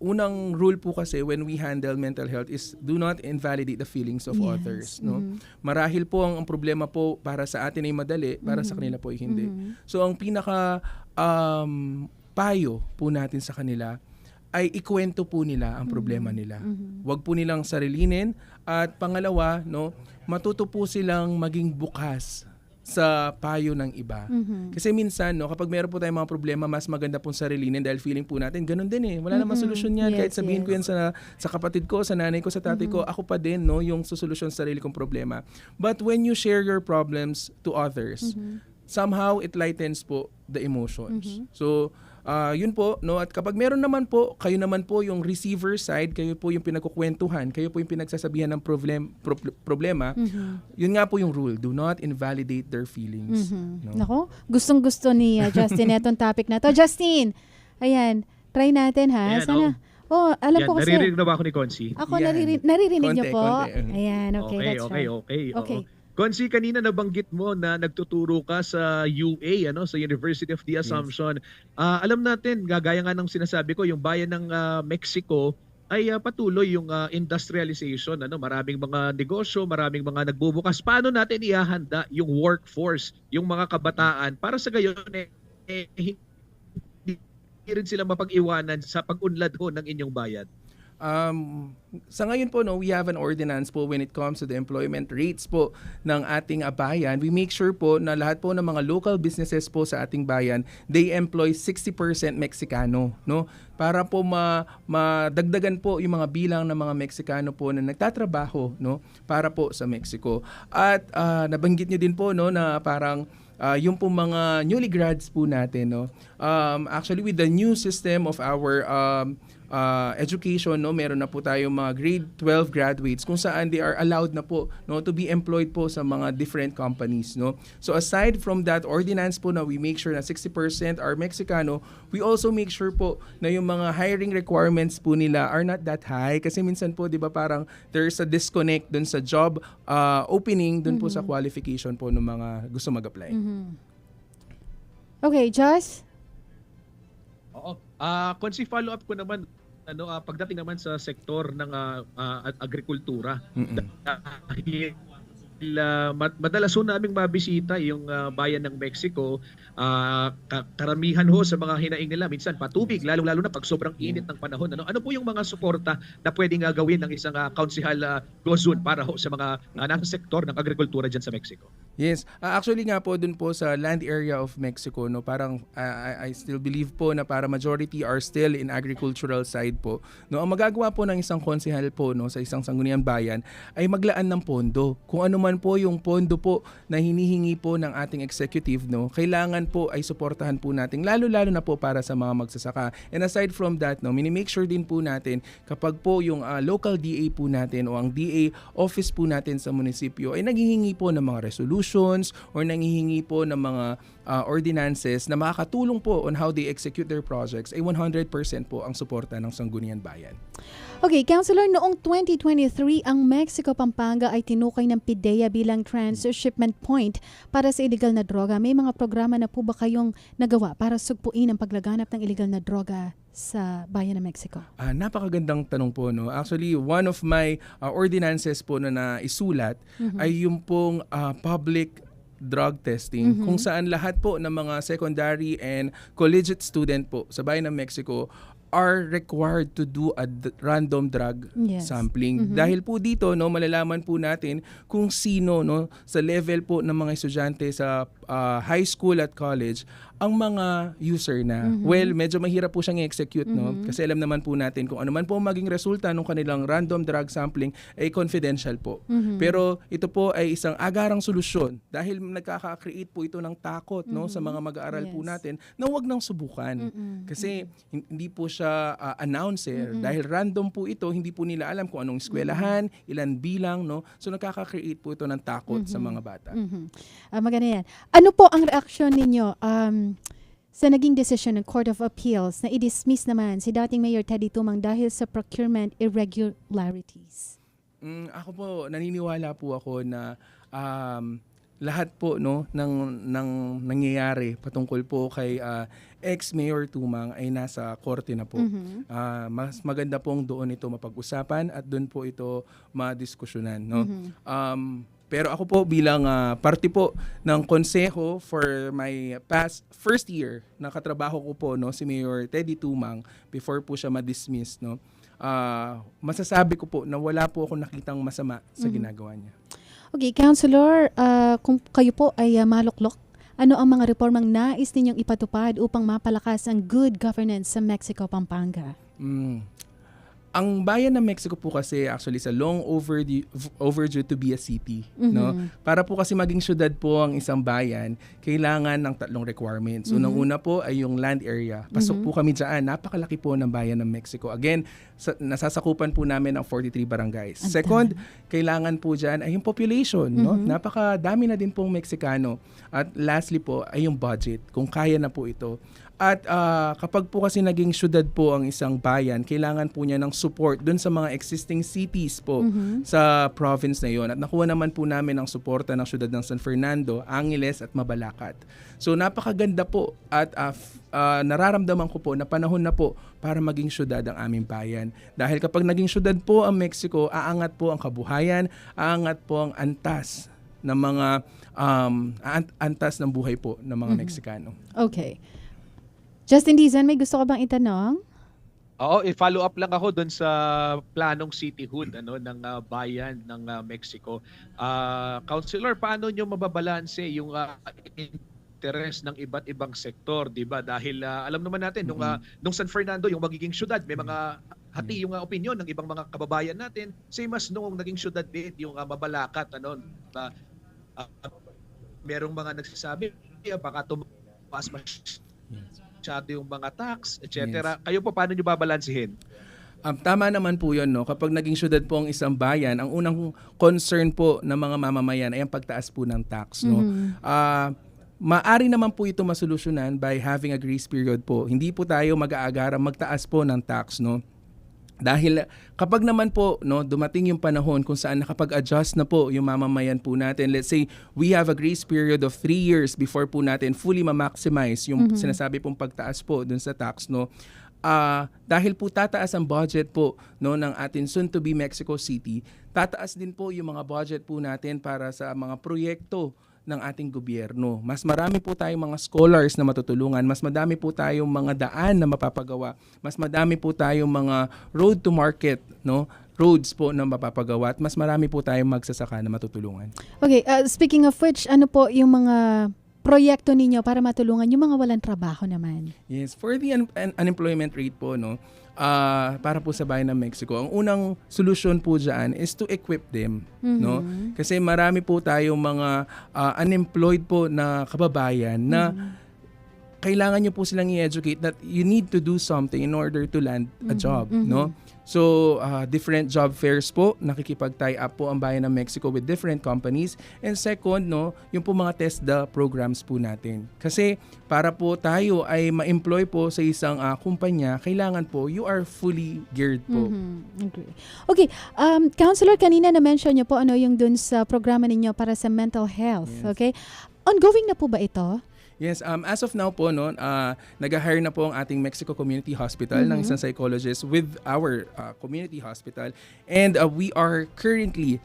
unang rule po kasi when we handle mental health is do not invalidate the feelings of others. No? Marahil po ang problema po para sa atin ay madali, para sa kanila po ay hindi. So ang pinaka payo po natin sa kanila ay ikwento po nila ang problema nila. Huwag po nilang sarilinin, at pangalawa, no, matuto po silang maging bukas sa payo ng iba. Kasi minsan, no, kapag meron po tayong mga problema, mas maganda pong sarilinin dahil feeling po natin, ganun din eh. Wala namang solusyon yan. Kahit sabihin ko yan sa kapatid ko, sa nanay ko, sa tatay ko, ako pa din, no, yung susolusyon sa sarili kong problema. But when you share your problems to others, somehow it lightens po the emotions. So, yun po, no, at kapag meron naman po, kayo naman po yung receiver side, kayo po yung pinagkukwentuhan, kayo po yung pinagsasabihan ng problema, yun nga po yung rule, do not invalidate their feelings. No? Nako, gustong-gusto ni Justin etong topic na to. Justin, Ayan, try natin ha. Ayan, Sana. Oh, alam Yan, ko kasi. naririnig na ba ako ni Consi? Ako Yan. naririnig niyo Konti, po. konti. Ayan, okay, let's try. Okay. Okay. Consi, kanina nabanggit mo na nagtuturo ka sa UA, sa University of the Assumption. Alam natin, gaya nga ng sinasabi ko, yung bayan ng Mexico ay patuloy yung industrialization. Maraming mga negosyo, maraming mga nagbubukas. Paano natin ihahanda yung workforce, yung mga kabataan para sa gayon hindi rin sila mapag-iwanan sa pag-unlad ng inyong bayan? Sa ngayon po, we have an ordinance po when it comes to the employment rates po ng ating bayan. We make sure po na lahat po ng mga local businesses po sa ating bayan, they employ 60% Mexicano, no? Para po madagdagan po yung mga bilang ng mga Mexicano po na nagtatrabaho, no? Para po sa Mexico. At nabanggit niyo din po, no, na parang yung po mga newly grads po natin, no? Actually, with the new system of our education, no, meron na po tayong mga grade 12 graduates kung saan they are allowed na po, no, to be employed po sa mga different companies, no. So aside from that ordinance po na we make sure na 60% are Mexicano, we also make sure po na yung mga hiring requirements po nila are not that high kasi minsan po 'di ba parang there's a disconnect dun sa job opening dun po sa qualification po ng mga gusto mag-apply. Okay, Joss? Oo. Consi, follow-up ko naman, pagdating naman sa sektor ng agrikultura. Dahil madalas ho naming mabisita yung bayan ng Mexico. Karamihan ho sa mga hinaing nila minsan patubig, lalo-lalo na pag sobrang init ng panahon. Ano po yung mga suporta na pwedeng gawin ng isang konsehal Gozun para ho sa mga nasa sektor ng agrikultura dyan sa Mexico? Yes. Actually nga po dun po sa land area of Mexico, no, parang I still believe po na para majority are still in agricultural side po. No, ang magagawa po ng isang konsehal po, no, sa isang sangguniang bayan ay maglaan ng pondo. Kung ano man po yung pondo po na hinihingi po ng ating executive, no, kailangan po ay suportahan po natin, lalo-lalo na po para sa mga magsasaka. And aside from that, no, mini-make sure din po natin kapag po yung local DA po natin o ang DA office po natin sa munisipyo ay naghihingi po ng mga resolutions or nanghihingi po ng mga ordinances na makakatulong po on how they execute their projects, ay 100% po ang suporta ng Sangguniang Bayan. Okay, Councilor, noong 2023, ang Mexico Pampanga ay tinukay ng PIDEA bilang transshipment point para sa illegal na droga. May mga programa na po ba kayong nagawa para sugpuin ang paglaganap ng illegal na droga sa bayan ng Mexico? Napakagandang tanong po, no. Actually, one of my ordinances po na naisulat ay yung pong public drug testing kung saan lahat po ng mga secondary and collegiate student po sa bayan ng Mexico are required to do a random drug sampling. Dahil po dito, no, malalaman po natin kung sino, no, sa level po ng mga estudyante sa high school at college ang mga user na. Well, medyo mahirap po siyang i-execute, no? Kasi alam naman po natin kung ano man po maging resulta ng kanilang random drug sampling ay confidential po. Pero ito po ay isang agarang solusyon dahil nagkaka-create po ito ng takot, no, sa mga mag-aaral po natin na huwag nang subukan. Kasi hindi po siya announcer. Dahil random po ito, hindi po nila alam kung anong eskwelahan, ilan bilang, no? So nakaka-create po ito ng takot sa mga bata. Maganda yan. Ano po ang reaksyon ninyo sa naging desisyon ng Court of Appeals na i-dismiss naman si dating Mayor Teddy Tumang dahil sa procurement irregularities? Ako po, naniniwala po ako na lahat po, no, ng nangyayari patungkol po kay ex-Mayor Tumang ay nasa korte na po. Mas maganda pong doon ito mapag-usapan at doon po ito madiskusyonan, no. Pero ako po bilang parte po ng konseho for my first year na katrabaho ko po, no, si Mayor Teddy Tumang before po siya ma-dismiss, no. Masasabi ko po na wala po akong nakitang masama sa ginagawa niya. Okay, Councilor, kung kayo po ay maluklok, ano ang mga reformang nais ninyong ipatupad upang mapalakas ang good governance sa Mexico Pampanga? Ang bayan ng Mexico po kasi actually sa long overdue to be a city, no? Para po kasi maging syudad po ang isang bayan, kailangan ng tatlong requirements. Unang-una po ay yung land area. Pasok po kami diyan. Napakalaki po ng bayan ng Mexico. Again, nasasakupan po namin ang 43 barangays. Second, kailangan po diyan ay yung population, no? Napakadami na din pong Meksikano. At lastly po ay yung budget, kung kaya na po ito. At kapag po kasi naging syudad po ang isang bayan, kailangan po niya ng support dun sa mga existing cities po sa province na yon. At nakuha naman po namin ang suporta ng syudad ng San Fernando, Angeles at Mabalacat. So napakaganda po at nararamdaman ko po na panahon na po para maging syudad ang aming bayan. Dahil kapag naging syudad po ang Mexico, aangat po ang kabuhayan, aangat po ang antas ng mga antas ng buhay po ng mga Meksikano. Okay. Justin Dizon, may gusto ka bang itanong? Oo, i-follow up lang ako doon sa planong cityhood ng bayan ng Mexico. Councilor, paano nyo mababalanse yung interest ng iba't ibang sektor, 'di ba? Dahil alam naman natin nung San Fernando yung magiging syudad, may mga hati yung opinion ng ibang mga kababayan natin. Same as noong naging syudad din yung Mabalacat, merong mga nagsasabi baka tumaas masyado yung mga tax, etc. Yes. Kayo po, paano nyo babalansihin? Tama naman po yun, no? Kapag naging syudad po ang isang bayan, ang unang concern po ng mga mamamayan ay ang pagtaas po ng tax. No? Maari naman po ito masolusyonan by having a grace period po. Hindi po tayo mag-aagara magtaas po ng tax. No? Dahil kapag naman po dumating yung panahon kung saan nakapag-adjust na po yung mamamayan po natin, let's say we have a grace period of 3 years before po natin fully ma-maximize yung sinasabi pong pagtaas po dun sa tax, dahil po tataas ang budget po ng atin soon to be Mexico City, tataas din po yung mga budget po natin para sa mga proyekto ng ating gobyerno. Mas marami po tayong mga scholars na matutulungan, mas madami po tayong mga daan na mapapagawa, mas madami po tayong mga road to market, roads po na mapapagawa, at mas marami po tayong magsasaka na matutulungan. Okay, speaking of which, ano po yung mga proyekto ninyo para matulungan yung mga walang trabaho naman? Yes, for the unemployment rate po, para po sa bayan ng Mexico, ang unang solusyon po dyan is to equip them. Kasi marami po tayong mga unemployed po na kababayan na kailangan nyo po silang i-educate that you need to do something in order to land a job. So, different job fairs po, nakikipag-tie up po ang bayan ng Mexico with different companies. And second, yung po mga TESDA programs po natin. Kasi para po tayo ay ma-employ po sa isang kumpanya, kailangan po you are fully geared po. Okay, Counselor, kanina na-mention niyo po yung dun sa programa ninyo para sa mental health. Yes. Okay? Ongoing na po ba ito? Yes, as of now po, nag-hire na po ang ating Mexico Community Hospital ng isang psychologist with our community hospital. And we are currently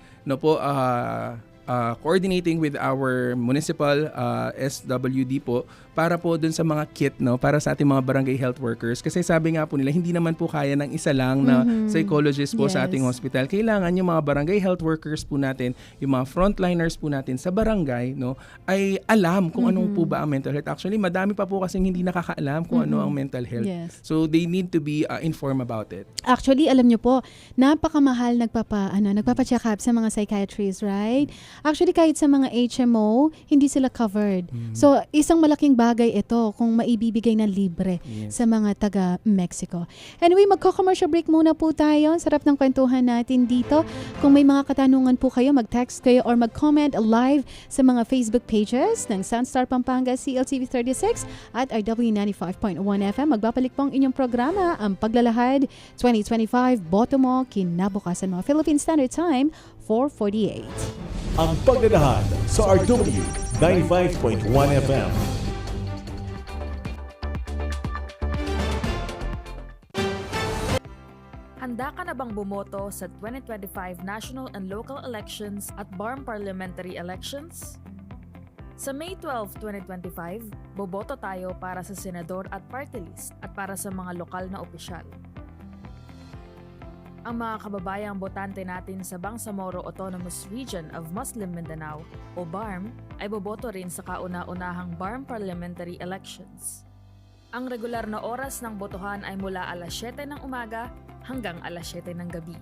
coordinating with our municipal SWD po para po dun sa mga kit para sa ating mga barangay health workers. Kasi sabi nga po nila, hindi naman po kaya ng isa lang na psychologist po sa ating hospital. Kailangan yung mga barangay health workers po natin, yung mga frontliners po natin sa barangay, ay alam kung anong po ba ang mental health. Actually, madami pa po kasing hindi nakakaalam kung ano ang mental health. Yes. So they need to be informed about it. Actually, alam nyo po, napakamahal nagpapa-check up sa mga psychiatrists, right? Actually, kahit sa mga HMO, hindi sila covered. So, isang malaking bagay ito kung maibibigay na libre sa mga taga-Mexico. Anyway, magko-commercial break muna po tayo. Sarap ng kwentuhan natin dito. Kung may mga katanungan po kayo, mag-text kayo or mag-comment live sa mga Facebook pages ng Sunstar Pampanga, CLTV 36 at RW 95.1 FM. Magbabalik po ang inyong programa, ang Paglalahad 2025, Boto Mo, kinabukasan mo. Philippine Standard Time, 4:48. Ang Paglalahad sa RW 95.1 FM. Handa ka na bang bumoto sa 2025 national and local elections at BARM parliamentary elections? Sa May 12, 2025, boboto tayo para sa senador at party list at para sa mga lokal na opisyal. Ang mga kababayang botante natin sa Bangsamoro Autonomous Region of Muslim Mindanao o BARM ay boboto rin sa kauna-unahang BARM parliamentary elections. Ang regular na oras ng botohan ay mula alas 7 ng umaga hanggang alas 7 ng gabi.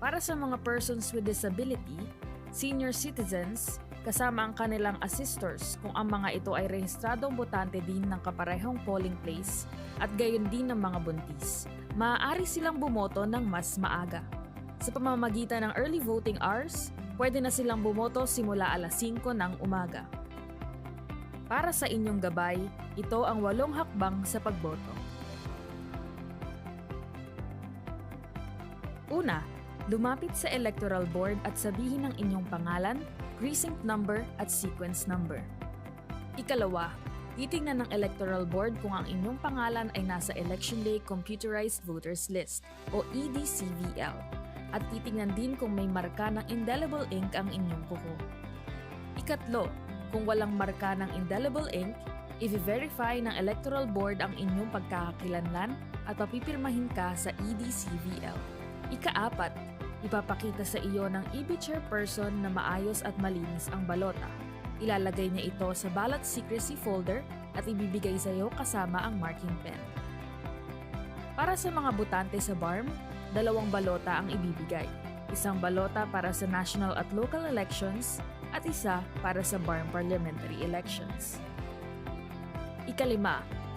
Para sa mga persons with disability, senior citizens, kasama ang kanilang assistors kung ang mga ito ay rehistradong botante din ng kaparehong polling place at gayon din ng mga buntis, maaari silang bumoto ng mas maaga. Sa pamamagitan ng early voting hours, pwede na silang bumoto simula alas 5 ng umaga. Para sa inyong gabay, ito ang 8 hakbang sa pagboto. Una, lumapit sa electoral board at sabihin ang inyong pangalan, precinct number at sequence number. Ikalawa, titingnan ng electoral board kung ang inyong pangalan ay nasa Election Day Computerized Voters List o EDCVL at titingnan din kung may marka ng indelible ink ang inyong kuko. Ikatlo, kung walang marka ng indelible ink, i-verify ng electoral board ang inyong pagkakakilanlan at papipirmahin ka sa EDCVL. Ika-4, ipapakita sa iyo ng EB chairperson na maayos at malinis ang balota. Ilalagay niya ito sa ballot secrecy folder at ibibigay sa iyo kasama ang marking pen. Para sa mga botante sa BARM, 2 balota ang ibibigay. Isang balota para sa national at local elections at isa para sa BARM parliamentary elections. Ika-5,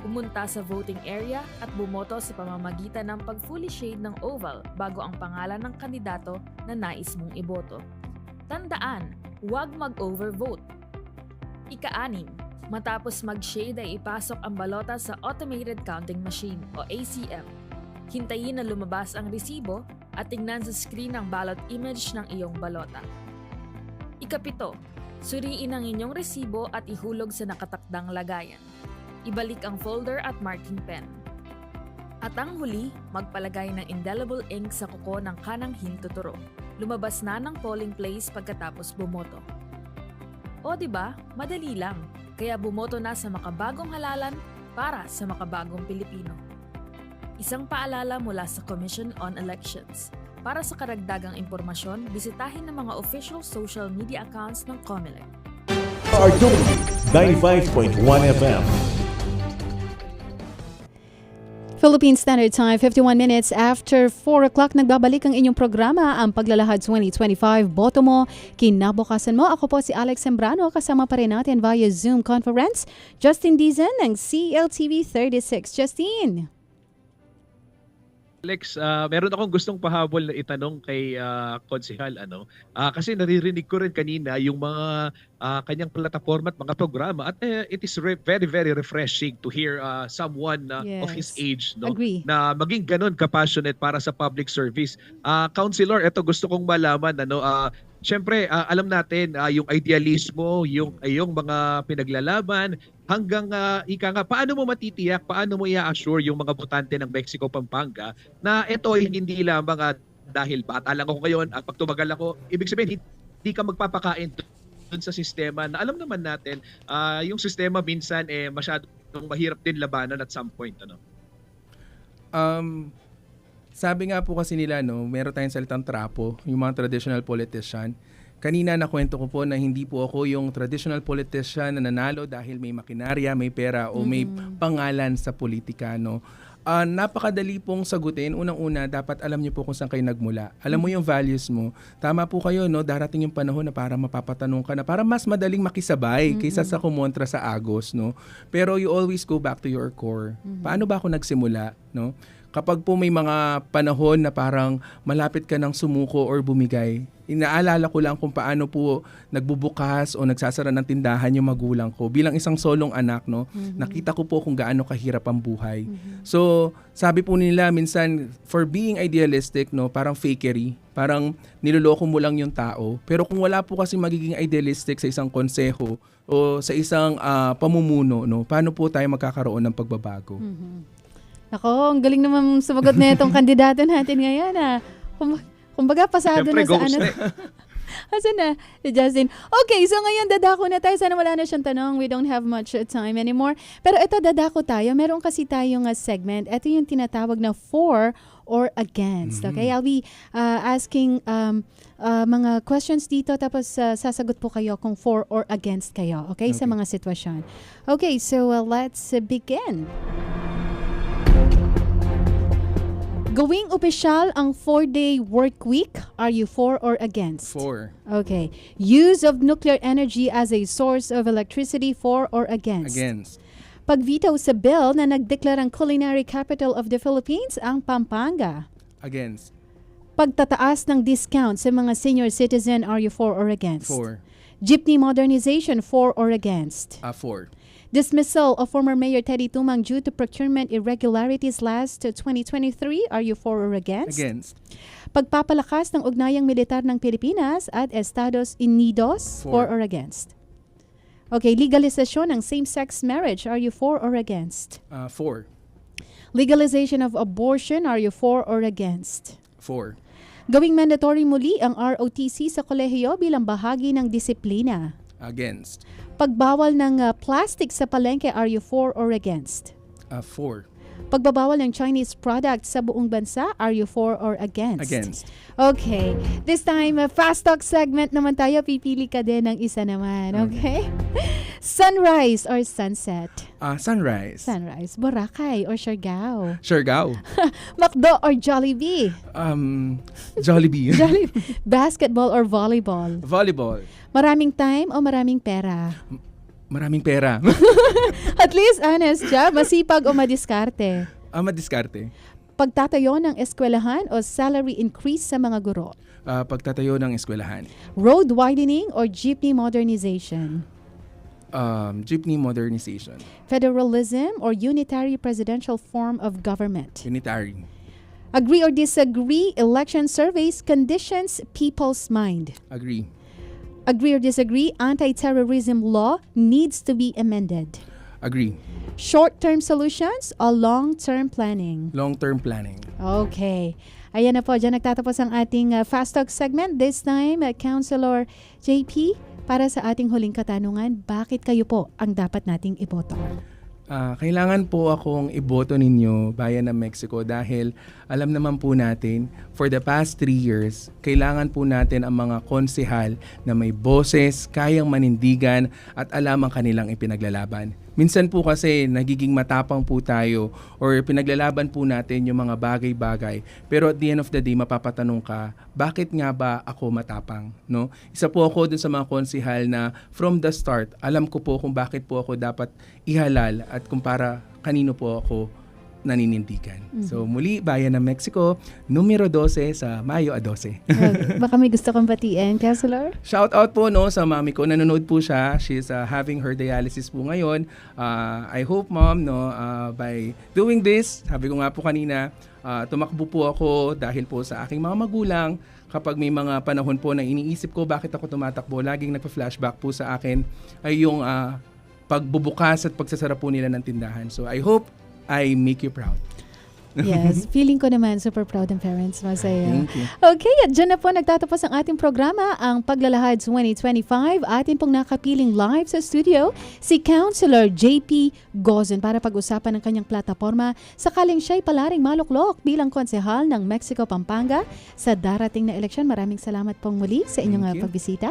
pumunta sa voting area at bumoto sa pamamagitan ng pag-fully shade ng oval bago ang pangalan ng kandidato na nais mong iboto. Tandaan, huwag mag-overvote. Ika-6, matapos mag-shade ay ipasok ang balota sa Automated Counting Machine o ACM. Hintayin na lumabas ang resibo at tingnan sa screen ang ballot image ng iyong balota. Ika-7, suriin ang inyong resibo at ihulog sa nakatakdang lagayan. Ibalik ang folder at marking pen. At ang huli, magpalagay ng indelible ink sa kuko ng kanang hintuturo. Lumabas na ng polling place pagkatapos bumoto. O diba, madali lang. Kaya bumoto na sa makabagong halalan para sa makabagong Pilipino. Isang paalala mula sa Commission on Elections. Para sa karagdagang impormasyon, bisitahin ang mga official social media accounts ng COMELEC. RW 95.1 FM. Philippine Standard Time, 51 minutes after 4 o'clock. Nagbabalik ang inyong programa, ang Paglalahad 2025. Boto mo, kinabukasan mo. Ako po si Alex Sembrano. Kasama pa rin natin via Zoom conference, Justin Dizon ng CLTV 36. Justine! Alex, meron akong gustong pahabol na itanong kay Konsehal. Kasi naririnig ko rin kanina yung mga kanyang plataforma at mga programa at it is very, very refreshing to hear someone of his age Agree. na maging ganun ka-passionate para sa public service. Councilor, ito gusto kong malaman. Siyempre, alam natin yung idealismo, yung mga pinaglalaban, hanggang paano mo matitiyak, paano mo i-assure yung mga botante ng Mexico, Pampanga na ito ay hindi lamang dahil bata lang ako ngayon at pag tumagal ako, ibig sabihin hindi ka magpapakain dun sa sistema na alam naman natin yung sistema minsan masyadong mahirap din labanan at some point. Sabi nga po kasi nila, meron tayong salitang trapo, yung mga traditional politician. Kanina nakwento ko po na hindi po ako yung traditional politician na nanalo dahil may makinarya, may pera o may pangalan sa politika. Napakadali pong sagutin. Unang-una, dapat alam niyo po kung saan kayo nagmula. Alam mo yung values mo. Tama po kayo, darating yung panahon na para mapapatanong ka na para mas madaling makisabay kaysa sa kumontra sa agos. Pero you always go back to your core. Paano ba ako nagsimula? Kapag po may mga panahon na parang malapit ka ng sumuko or bumigay, inaalala ko lang kung paano po nagbubukas o nagsasara ng tindahan yung magulang ko. Bilang isang solong anak, nakita ko po kung gaano kahirap ang buhay. So, sabi po nila minsan, for being idealistic, parang fakery. Parang niloloko mo lang yung tao. Pero kung wala po kasi magiging idealistic sa isang konseho o sa isang pamumuno, paano po tayo magkakaroon ng pagbabago? Ako, ang galing naman sumagot na itong kandidato natin ngayon. Kumbaga, pasado Siyempre, na sa Asan na, Justin? Okay, so ngayon dadako na tayo. Sana wala na siyang tanong. We don't have much time anymore. Pero ito, dadako tayo. Meron kasi tayong segment. Ito yung tinatawag na for or against. Okay, I'll be asking mga questions dito tapos sasagot po kayo kung for or against kayo. Okay, sa mga sitwasyon. Okay, so let's begin. Gawing opisyal ang 4-day work week, are you for or against? For. Okay. Use of nuclear energy as a source of electricity, for or against? Against. Pagveto sa bill na nagdeklarang culinary capital of the Philippines ang Pampanga. Against. Pagtataas ng discount sa mga senior citizen, are you for or against? For. Jeepney modernization, for or against? 4. Dismissal of former Mayor Teddy Tumang due to procurement irregularities last 2023, are you for or against? Against. Pagpapalakas ng ugnayang militar ng Pilipinas at Estados Unidos, for For. or against? Okay, legalisasyon ng same-sex marriage, are you for or against? 4. Legalization of abortion, are you for or against? 4. Gawing mandatory muli ang ROTC sa kolehiyo bilang bahagi ng disiplina. Against. Pagbawal ng plastic sa palengke, are you for or against? 4. Pagbabawal ng Chinese products sa buong bansa, are you for or against? Against. Okay. This time, Fast Talk segment naman tayo. Pipili ka din ng isa naman. Okay? Sunrise or sunset? Sunrise. Sunrise. Boracay or Siargao? Siargao. McDo or Jollibee? Jollibee. Jollibee. Basketball or volleyball? Volleyball. Maraming time o maraming pera? Maraming pera. At least honest siya. Masipag o madiskarte? Madiskarte. Pagtatayo ng eskwelahan o salary increase sa mga guro? Pagtatayo ng eskwelahan. Road widening or jeepney modernization? Jeepney modernization. Federalism or unitary presidential form of government? Unitary. Agree or disagree, election surveys conditions people's mind? Agree. Agree or disagree, anti-terrorism law needs to be amended? Agree. Short-term solutions or long-term planning? Long-term planning. Okay. Ayan na po, dyan nagtatapos ang ating Fast Talk segment. This time, Councilor JP, para sa ating huling katanungan, bakit kayo po ang dapat nating iboto? Kailangan po akong iboto ninyo, Bayan ng Mexico, dahil alam naman po natin, for the past 3 years, kailangan po natin ang mga konsehal na may boses, kayang manindigan at alam ang kanilang ipinaglalaban. Minsan po kasi nagiging matapang po tayo or pinaglalaban po natin yung mga bagay-bagay. Pero at the end of the day, mapapatanong ka, bakit nga ba ako matapang? No? Isa po ako dun sa mga konsehal na from the start, alam ko po kung bakit po ako dapat ihalal at kung para kanino po ako naninindigan. So muli, Bayan ng Mexico, numero 12 sa Mayo a 12. Baka may gusto kang batiin, Councilor? Shout out po no sa mami ko, nanonood po siya. She's having her dialysis po ngayon. I hope mom no by doing this, sabi ko nga po kanina, tumakbo po ako dahil po sa aking mga magulang. Kapag may mga panahon po na iniisip ko bakit ako tumatakbo, laging nagpa-flashback po sa akin ay yung pagbubukas at pagsasara po nila ng tindahan. So I hope I make you proud. Yes, feeling ko naman super proud ng parents. Masaya. Thank you. Okay, at dyan na po nagtatapos ang ating programa, ang Paglalahad 2025. Atin pong nakapiling live sa studio si Councilor JP Gozon para pag-usapan ng kanyang plataforma sakaling siya'y palaring maluklok bilang konsehal ng Mexico, Pampanga sa darating na eleksyon. Maraming salamat pong muli sa inyong Thank you. pagbisita.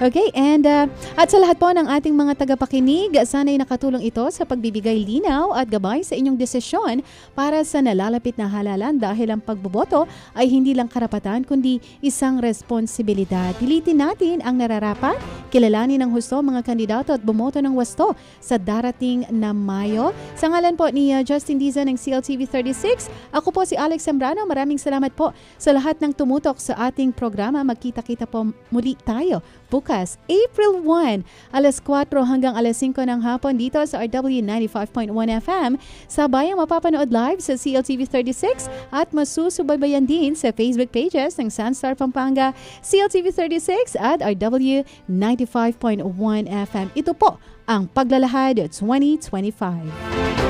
Okay, and at sa lahat po ng ating mga tagapakinig, sana'y nakatulong ito sa pagbibigay linaw at gabay sa inyong desisyon para sa lalapit na halalan dahil ang pagboboto ay hindi lang karapatan kundi isang responsibilidad. Pilitin natin ang nararapat, kilalanin ng husto mga kandidato at bumoto ng wasto sa darating na Mayo. Sa ngalan po ni Justin Diza ng CLTV 36, ako po si Alex Zambrano. Maraming salamat po sa lahat ng tumutok sa ating programa. Magkita-kita po muli tayo bukas, April 1, alas 4 hanggang alas 5 ng hapon dito sa RW 95.1 FM. Sabayang mapapanood live sa CLTV 36 at masusubaybayan din sa Facebook pages ng Sunstar Pampanga, CLTV 36 at RW 95.1 FM. Ito po ang Paglalahad 2025.